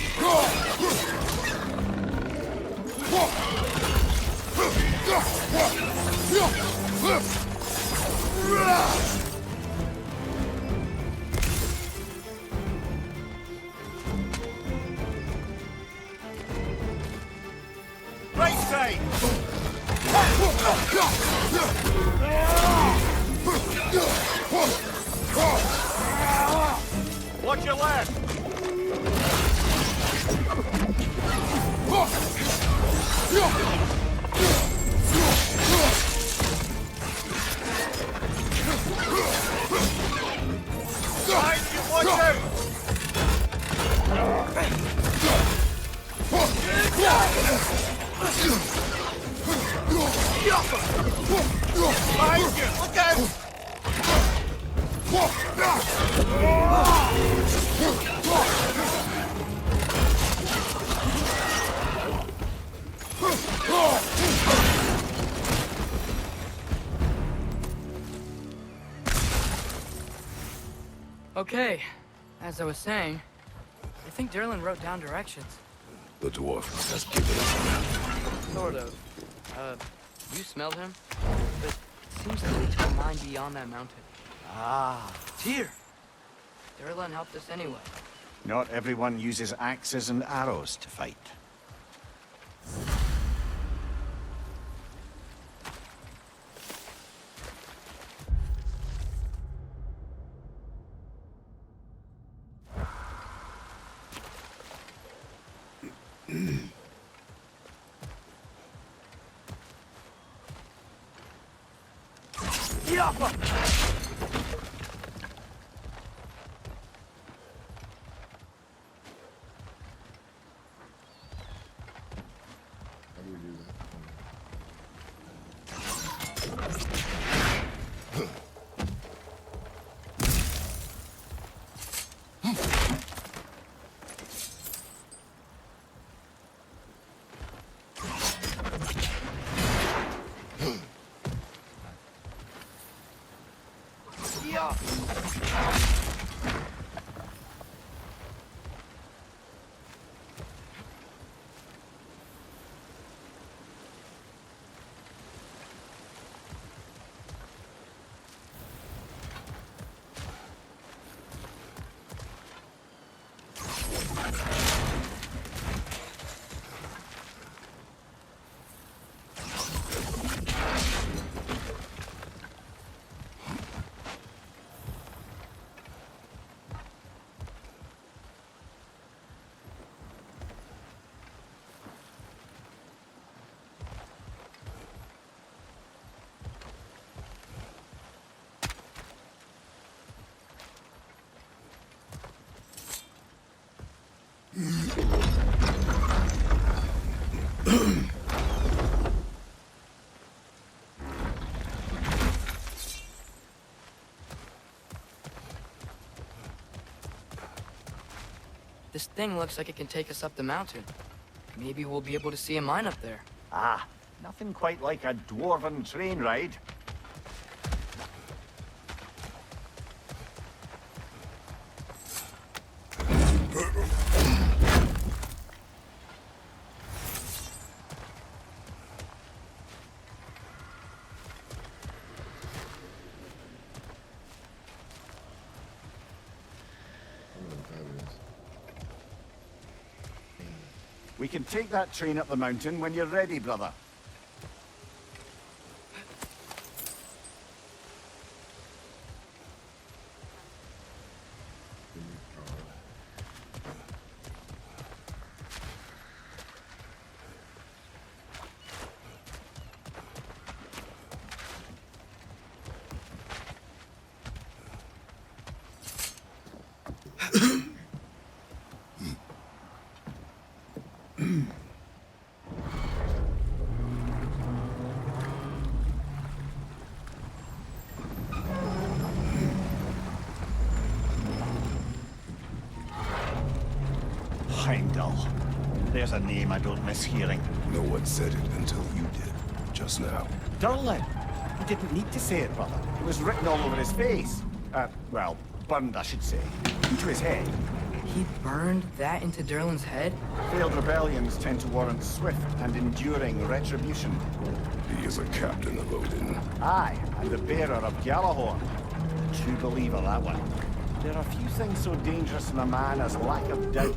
Right side! Watch your left! Behind you, watch out! Behind you, look out! Okay, as I was saying, I think Derlin wrote down directions. The dwarf has given us a map. Sort of. You smelled him? But it seems to lead to a mine beyond that mountain. Ah, It's here! Derlin helped us anyway. not everyone uses axes and arrows to fight. How do we do that? This thing looks like it can take us up the mountain. Maybe we'll be able to see a mine up there. Ah, nothing quite like a dwarven train ride. We can take that train up the mountain when you're ready, brother. Heimdall. There's a name I don't miss hearing. No one said it until you did, just now. Durlin! He didn't need to say it, brother. It was written all over his face. Well, burned, I should say. Into his head. He burned that into Durlin's head? Failed rebellions tend to warrant swift and enduring retribution. He is a captain of Odin. Aye, and the bearer of Gjallarhorn. True believer, that one. There are few things so dangerous in a man as lack of doubt.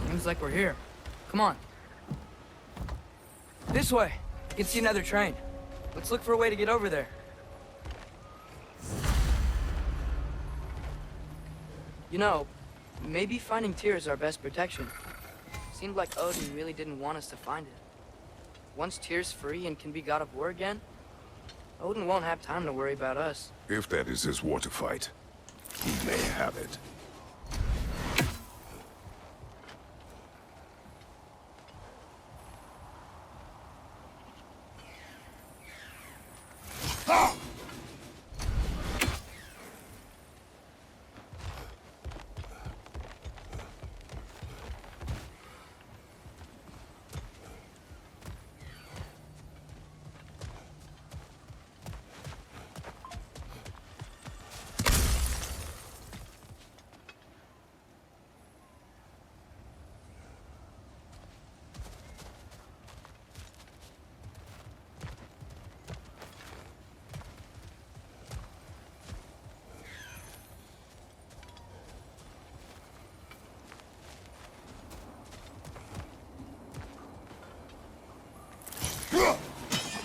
Seems like we're here. Come on. This way. You can see another train. Let's look for a way to get over there. You know, maybe finding Tyr is our best protection. Seemed like Odin really didn't want us to find it. Once Tyr's free and can be god of war again, Odin won't have time to worry about us. If that is his war to fight, he may have it.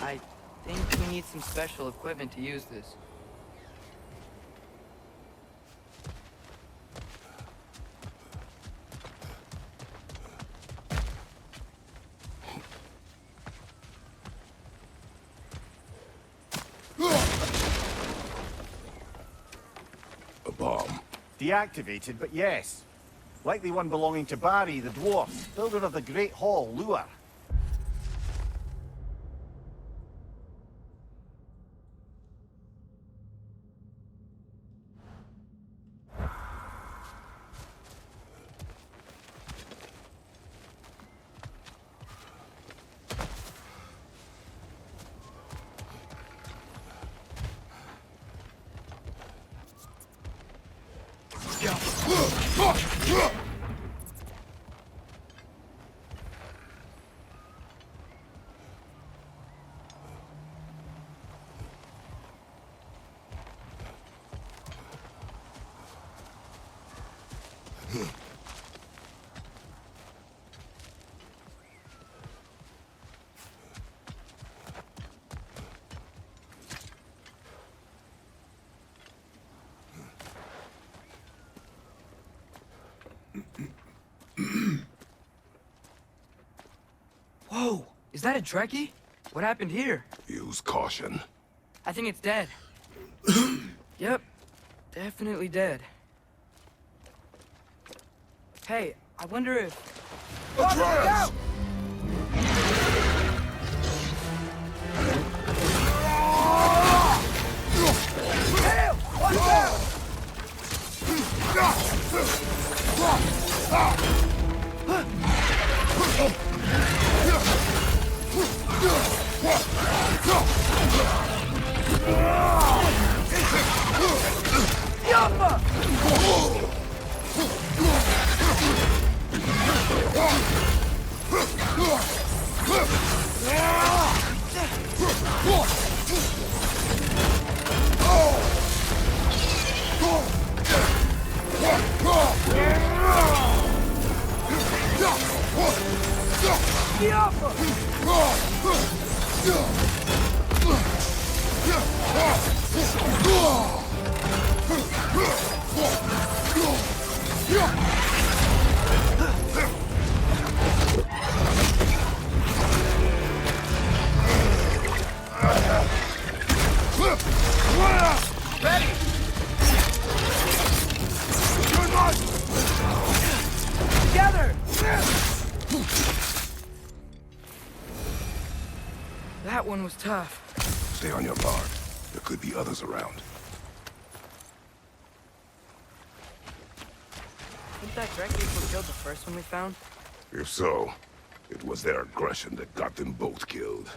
I think we need some special equipment to use this. A bomb. Deactivated, but yes. Likely one belonging to Barry, the dwarf, builder of the Great Hall, Lure. Whoa! Is that a Trekkie? What happened here? Use caution. I think it's dead. Yep. Definitely dead. Hey, I wonder if... Atreus! Ready! Together! That one was tough. Stay on your guard. There could be others around. Think that Drek people killed the first one we found? If so, it was their aggression that got them both killed.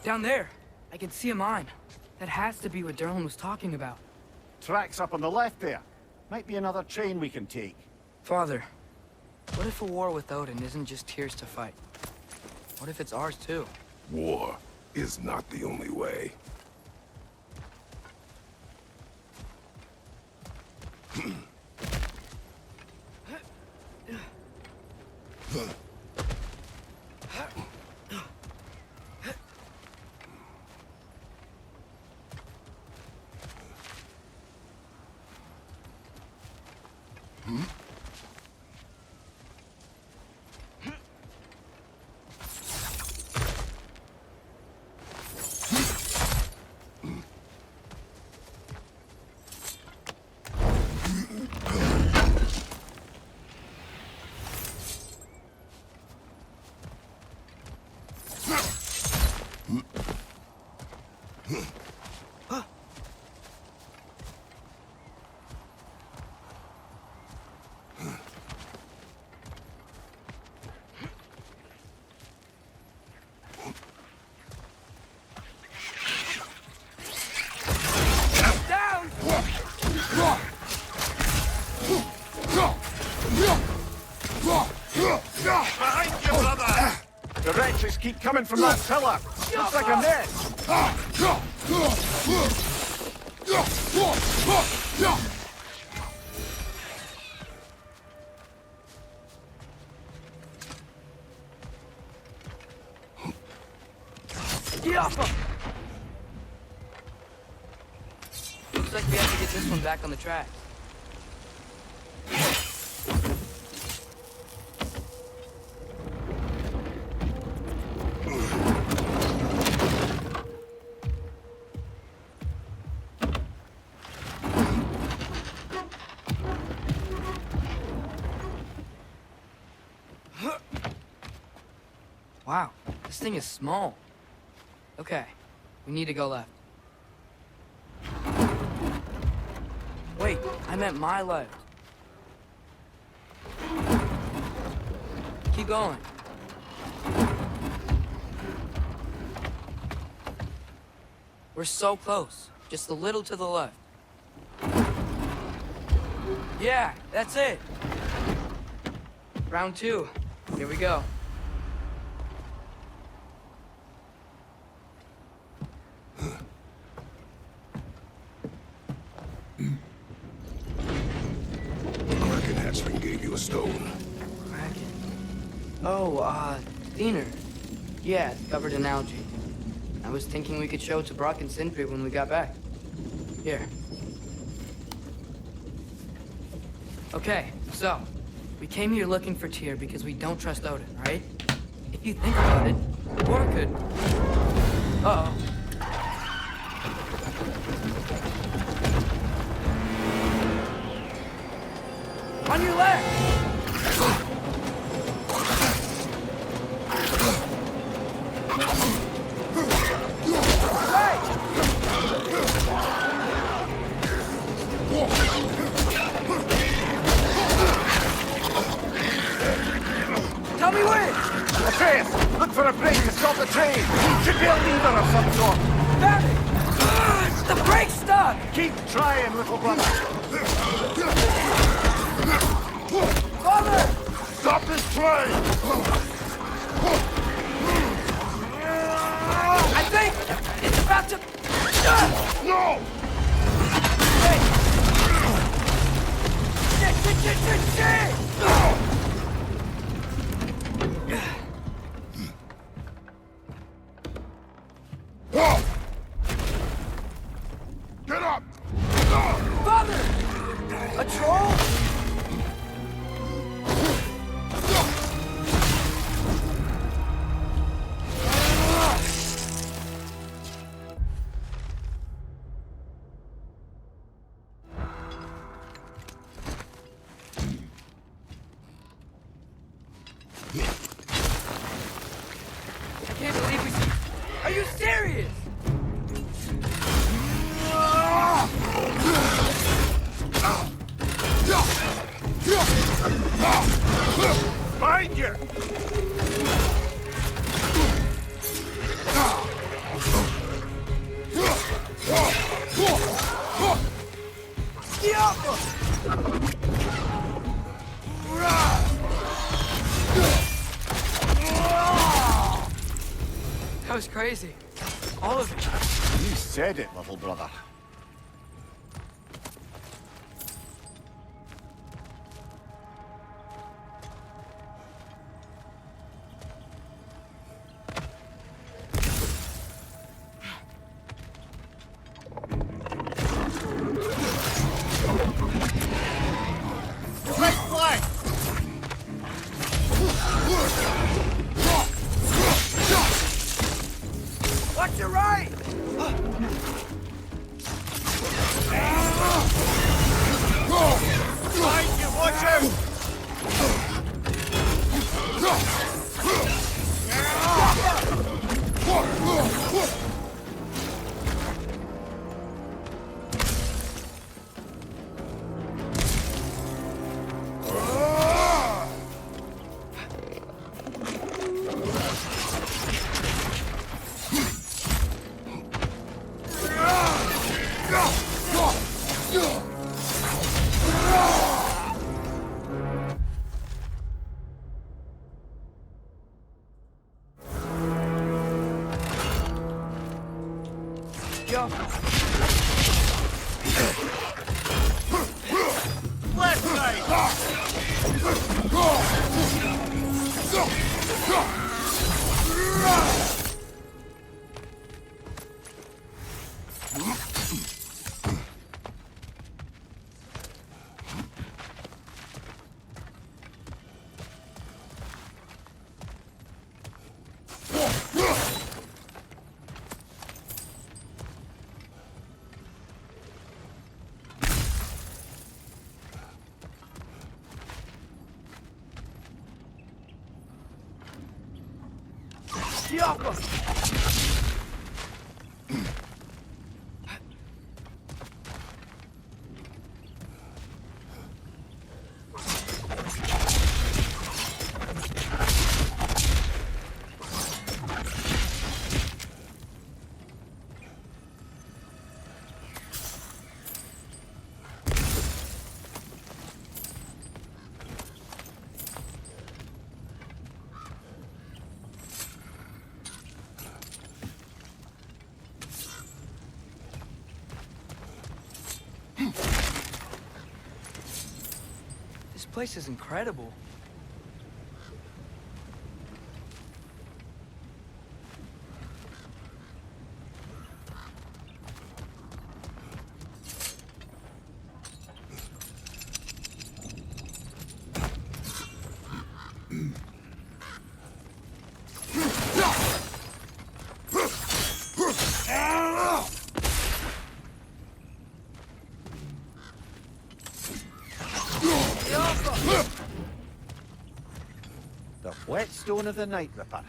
Down there. I can see a mine. That has to be what Derlin was talking about. Tracks up on the left there. Might be another train we can take. Father, what if a war with Odin isn't just Tyr's to fight? What if it's ours too? War is not the only way. The wretches keep coming from that pillar. Looks like a net. Get off him! Looks like we have to get this one back on the track. Wow, this thing is small. Okay, we need to go left. Wait, I meant my left. Keep going. We're so close. Just a little to the left. Yeah, that's it. Round 2. Here we go. Kraken hatchling gave you a stone. Kraken. Oh, Diener. Yeah, it's covered in algae. I was thinking we could show it to Brock and Sindri when we got back. Here. Okay, so, we came here looking for Tyr because we don't trust Odin, right? If you think about it, or could... Uh-oh. On your left! Tell me when! Atreus, look for a break to stop the train. Should be a lever of some sort. Found it! The brake's stuck! Keep trying, little brother. Father! Stop this train! I think it's about to... No! Hey! Shit! Get up! Father! A troll? I can't believe we... Are you serious? Behind you! That was crazy. All of it. You said it, little brother. Right flank! Watch your right! Behind you, watch out! Yo. Left side! This place is incredible. The whetstone of the Night Ripper.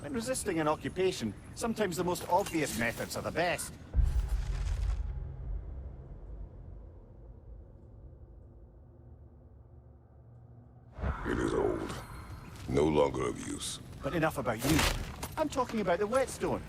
When resisting an occupation, sometimes the most obvious methods are the best. It is old. No longer of use. But enough about you. I'm talking about the whetstone.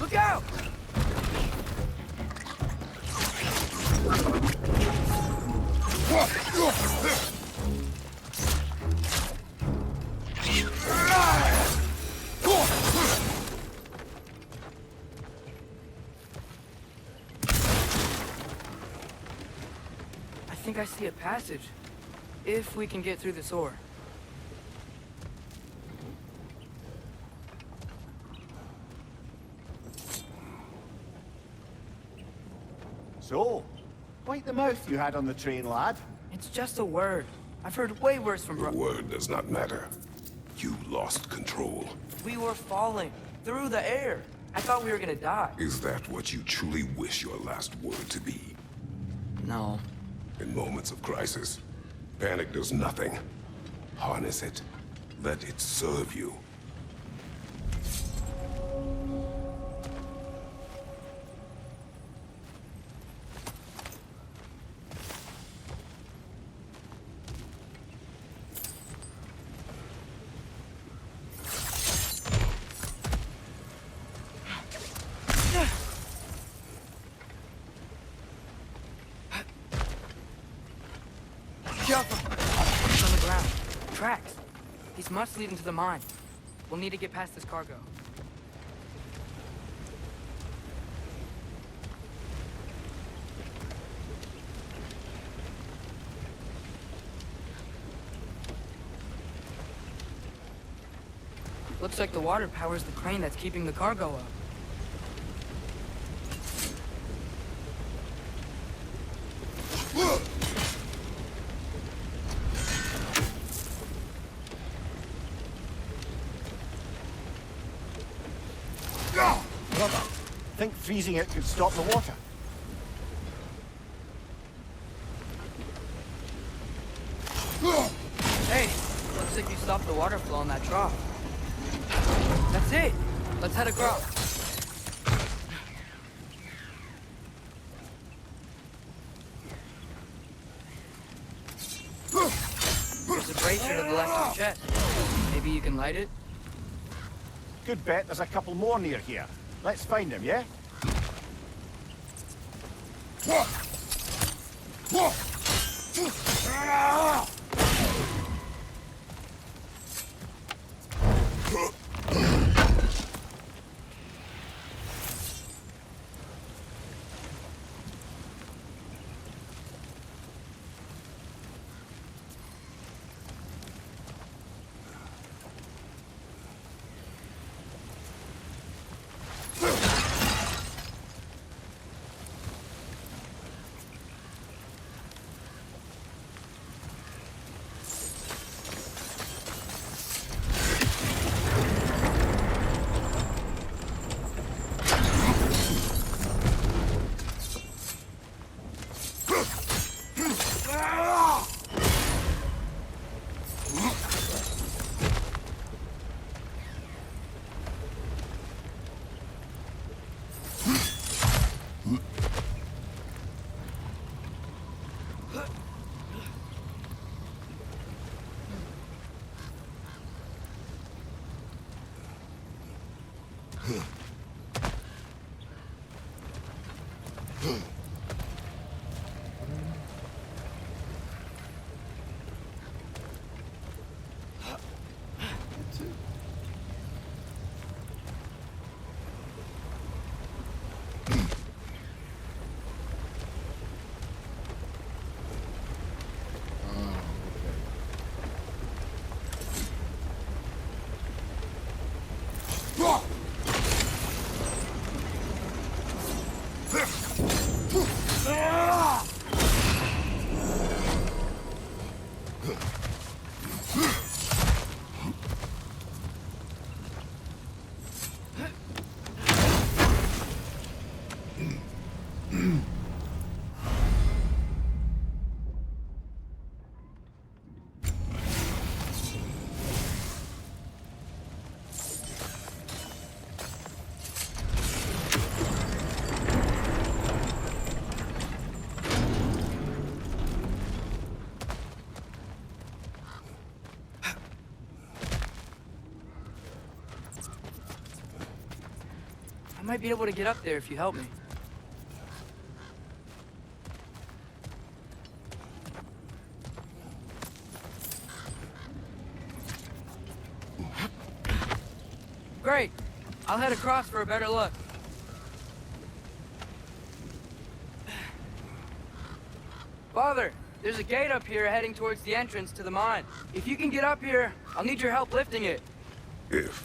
Look out! I think I see a passage. If we can get through this door. So, quite the mouth you had on the train, lad. It's just a word. I've heard way worse from The word does not matter. You lost control. We were falling through the air. I thought we were gonna die. Is that what you truly wish your last word to be? No. In moments of crisis, panic does nothing. Harness it. Let it serve you. Careful! It's on the ground. Tracks. These must lead into the mine. We'll need to get past this cargo. Looks like the water powers the crane that's keeping the cargo up. Brother, think freezing it could stop the water? Hey, looks like you stopped the water flow in that trough. That's it. Let's head across. There's a bracer to the left of the chest. Maybe you can light it? Good bet there's a couple more near here. Let's find them, yeah? I might be able to get up there if you help me. Great. I'll head across for a better look. Father, there's a gate up here heading towards the entrance to the mine. If you can get up here, I'll need your help lifting it. If.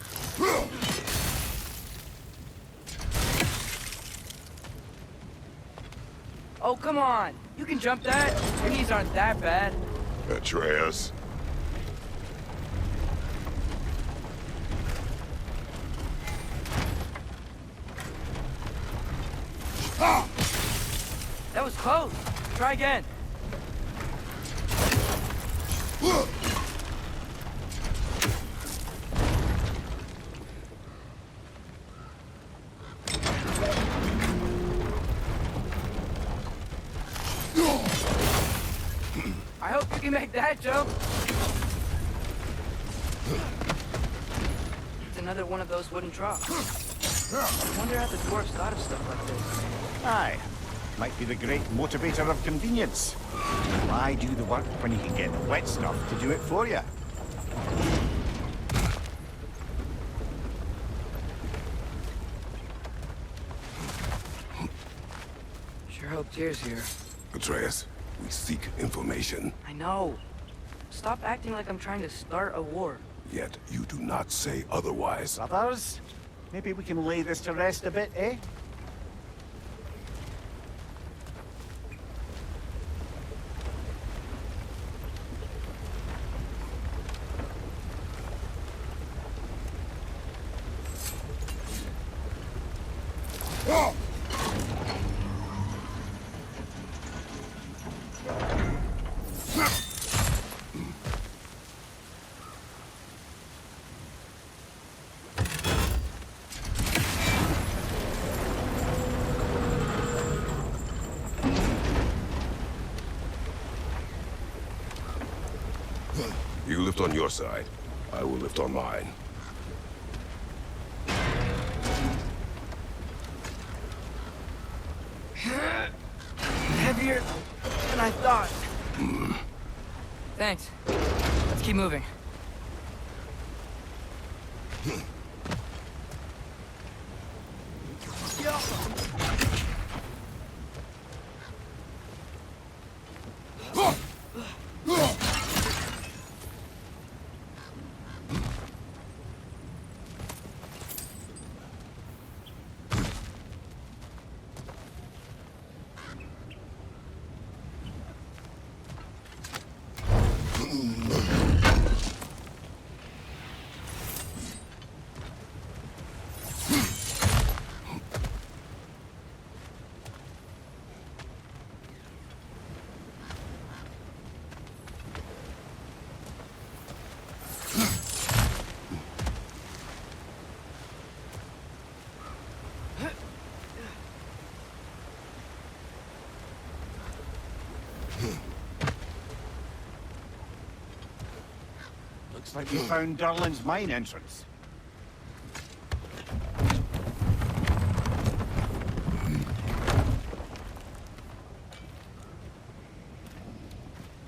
Oh, come on. You can jump that. Your knees aren't that bad. Atreus. That was close. Try again. make that jump? It's another one of those wooden troughs. I wonder how the dwarves thought of stuff like this. Aye. Might be the great motivator of convenience. Why do the work when you can get the wet stuff to do it for you? Sure hope Tyr's here. Atreus, we seek information, I know. Stop acting like I'm trying to start a war. yet you do not say otherwise. Brothers, maybe we can lay this to rest a bit, eh? You lift on your side. I will lift on mine. Heavier than I thought. Thanks. Let's keep moving. Looks like we found Durlin's mine entrance.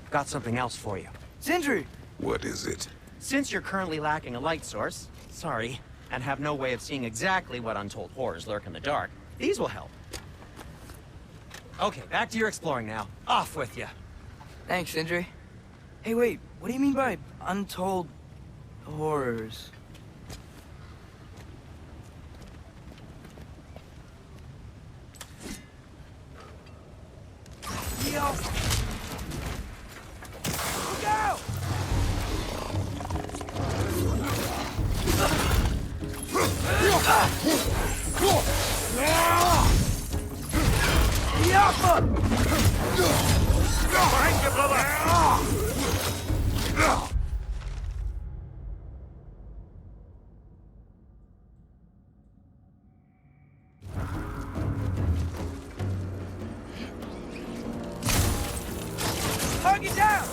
Got something else for you. Sindri! What is it? Since you're currently lacking a light source, sorry, and have no way of seeing exactly what untold horrors lurk in the dark, these will help. Okay, back to your exploring now. Off with you. Thanks, Sindri. Hey, wait, what do you mean by untold horrors? Yo! Look out! Behind you, brother! Target down!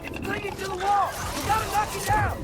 It's clinging to the wall! We gotta knock it down!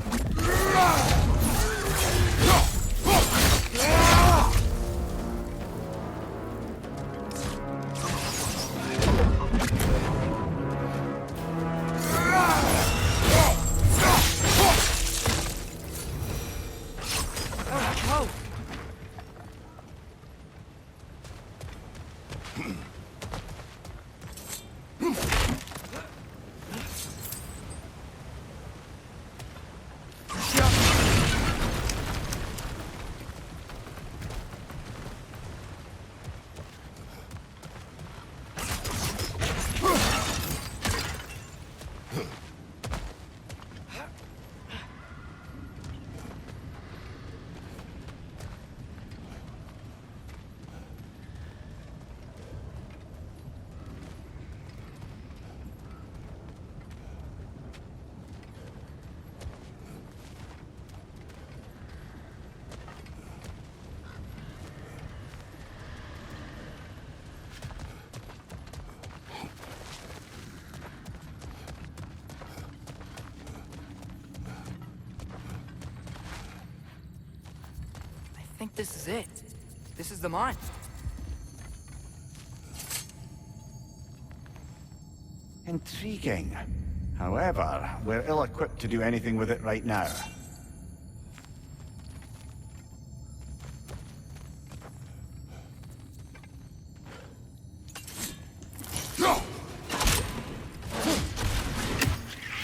think this is it. This is the mine. Intriguing. However, we're ill-equipped to do anything with it right now.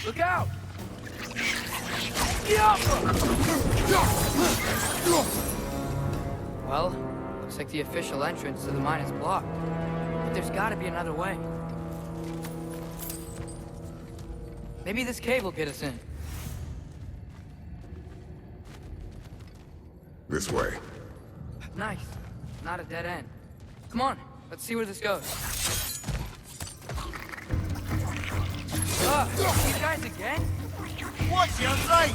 Look out! Well, looks like the official entrance to the mine is blocked. But there's gotta be another way. Maybe this cave will get us in. This way. Nice. Not a dead end. Come on, let's see where this goes. These guys again? What's your right?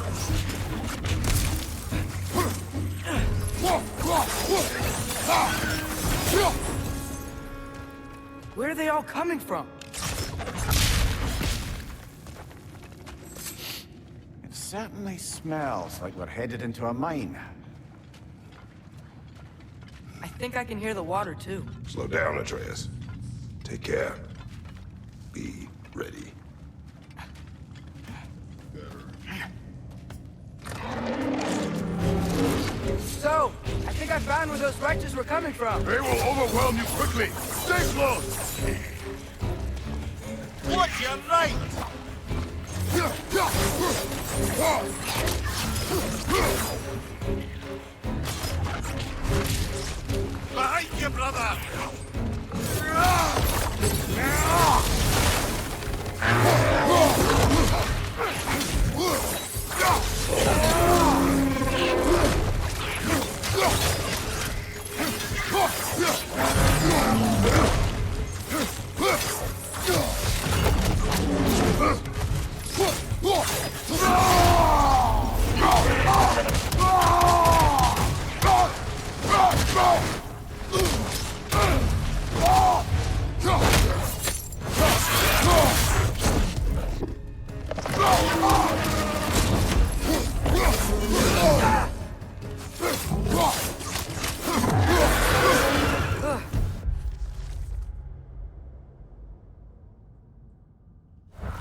Where are they all coming from? It certainly smells like we're headed into a mine. I think I can hear the water too. Slow down, Atreus. Take care. Be ready. So, I think I found where those righteous were coming from. They will overwhelm you quickly. Stay close. What's your right? Behind you, brother!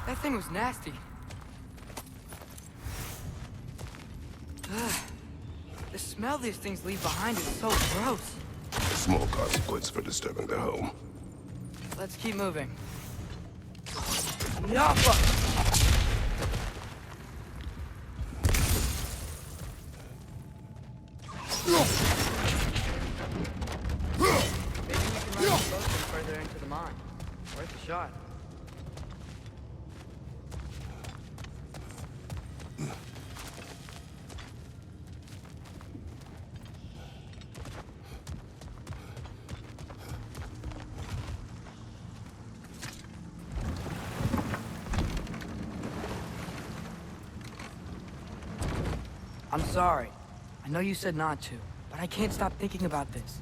That thing was nasty. The smell these things leave behind is so gross. Small consequence for disturbing their home. Let's keep moving. Yappa! Maybe we can run closer further into the mine. Worth a shot. I'm sorry. I know you said not to, but I can't stop thinking about this.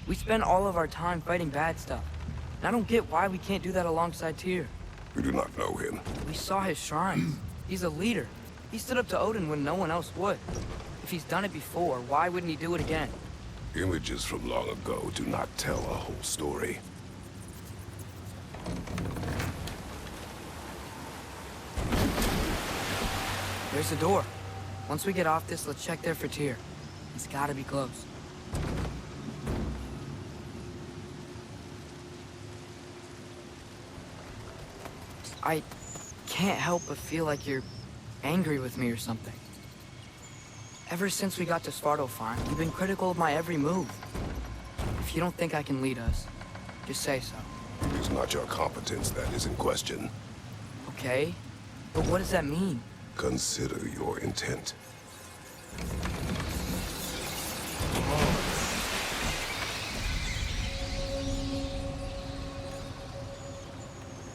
We spend all of our time fighting bad stuff. And I don't get why we can't do that alongside Tyr. We do not know him. We saw his shrines. He's a leader. He stood up to Odin when no one else would. If he's done it before, why wouldn't he do it again? Images from long ago do not tell a whole story. There's the door. Once we get off this, let's check there for Tyr. He's gotta be close. I can't help but feel like you're angry with me or something. Ever since we got to Svartalfheim, you've been critical of my every move. If you don't think I can lead us, just say so. It's not your competence that is in question. Okay? But what does that mean? Consider your intent.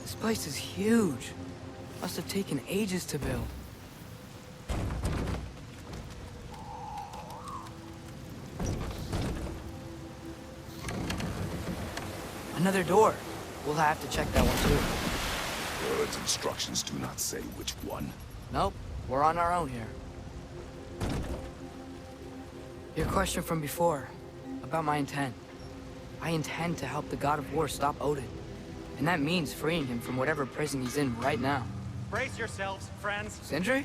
This place is huge. Must have taken ages to build. Another door. We'll have to check that one too. Its instructions do not say which one. Nope, we're on our own here. Your question from before, about my intent. I intend to help the God of War stop Odin. And that means freeing him from whatever prison he's in right now. Brace yourselves, friends, Sindri?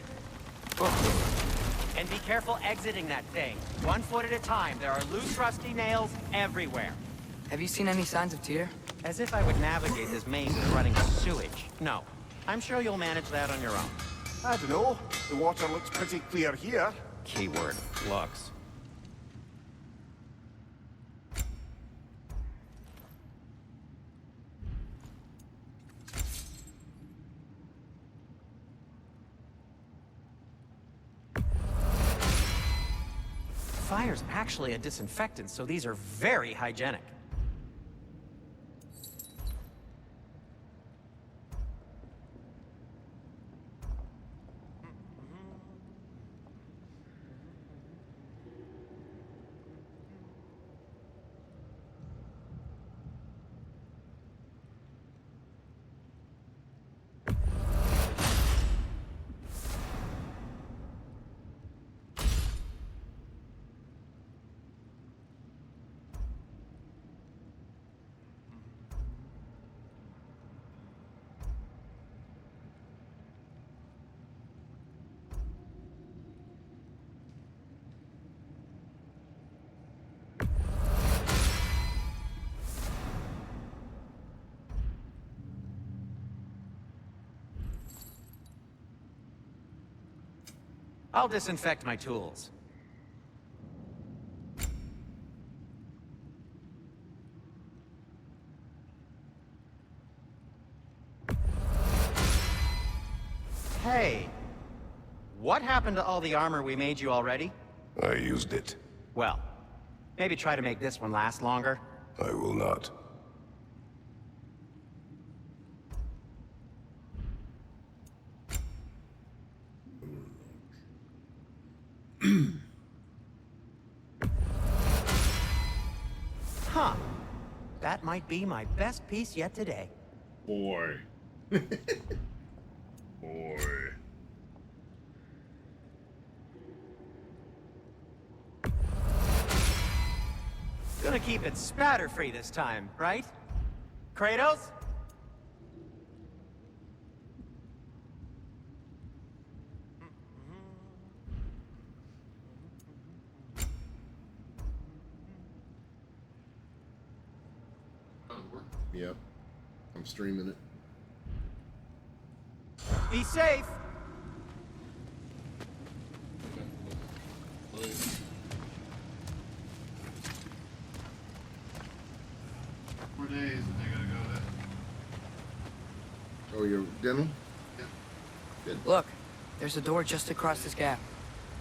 and be careful exiting that thing. 1 foot at a time. There are loose, rusty nails everywhere. Have you seen any signs of Tyr? As if I would navigate this maze of running sewage. No. I'm sure you'll manage that on your own. I don't know. The water looks pretty clear here. Keyword, looks. Fire's actually a disinfectant, so these are very hygienic. I'll disinfect my tools. Hey, what happened to all the armor we made you already? I used it. Well, maybe try to make this one last longer. I will not. Huh. That might be my best piece yet today. Boy. Boy. Gonna keep it spatter-free this time, right? Kratos? Yep. I'm streaming it. Be safe! Four days and they gotta go to. Oh, your dental? Look, there's a door just across this gap.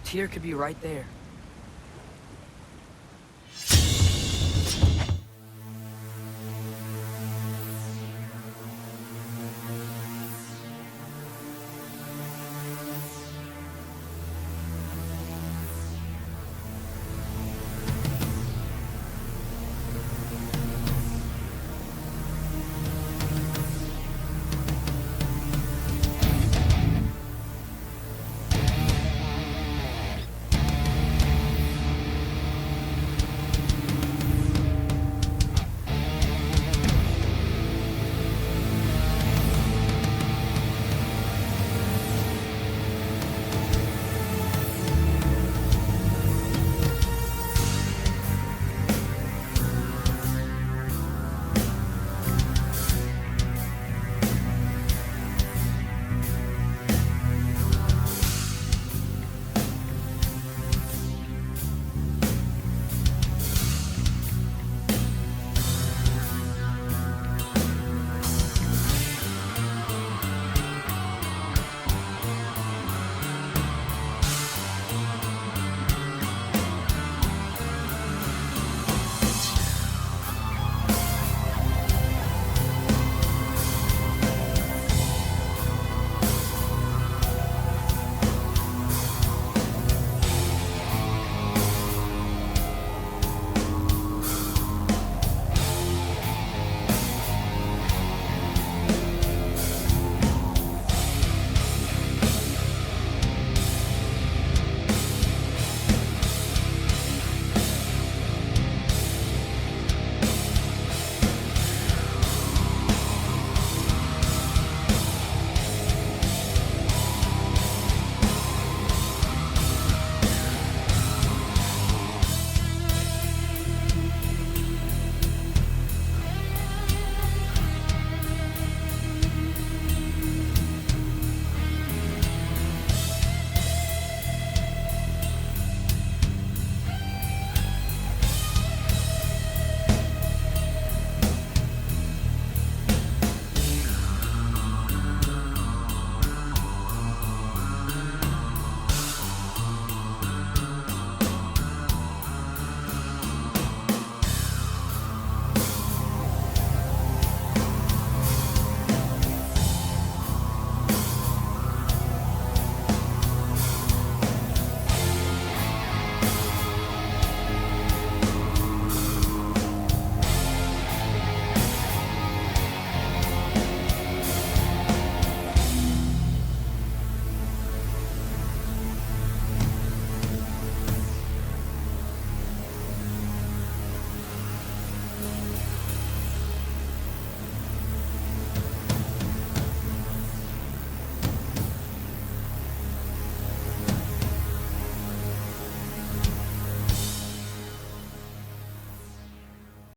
Tyr could be right there.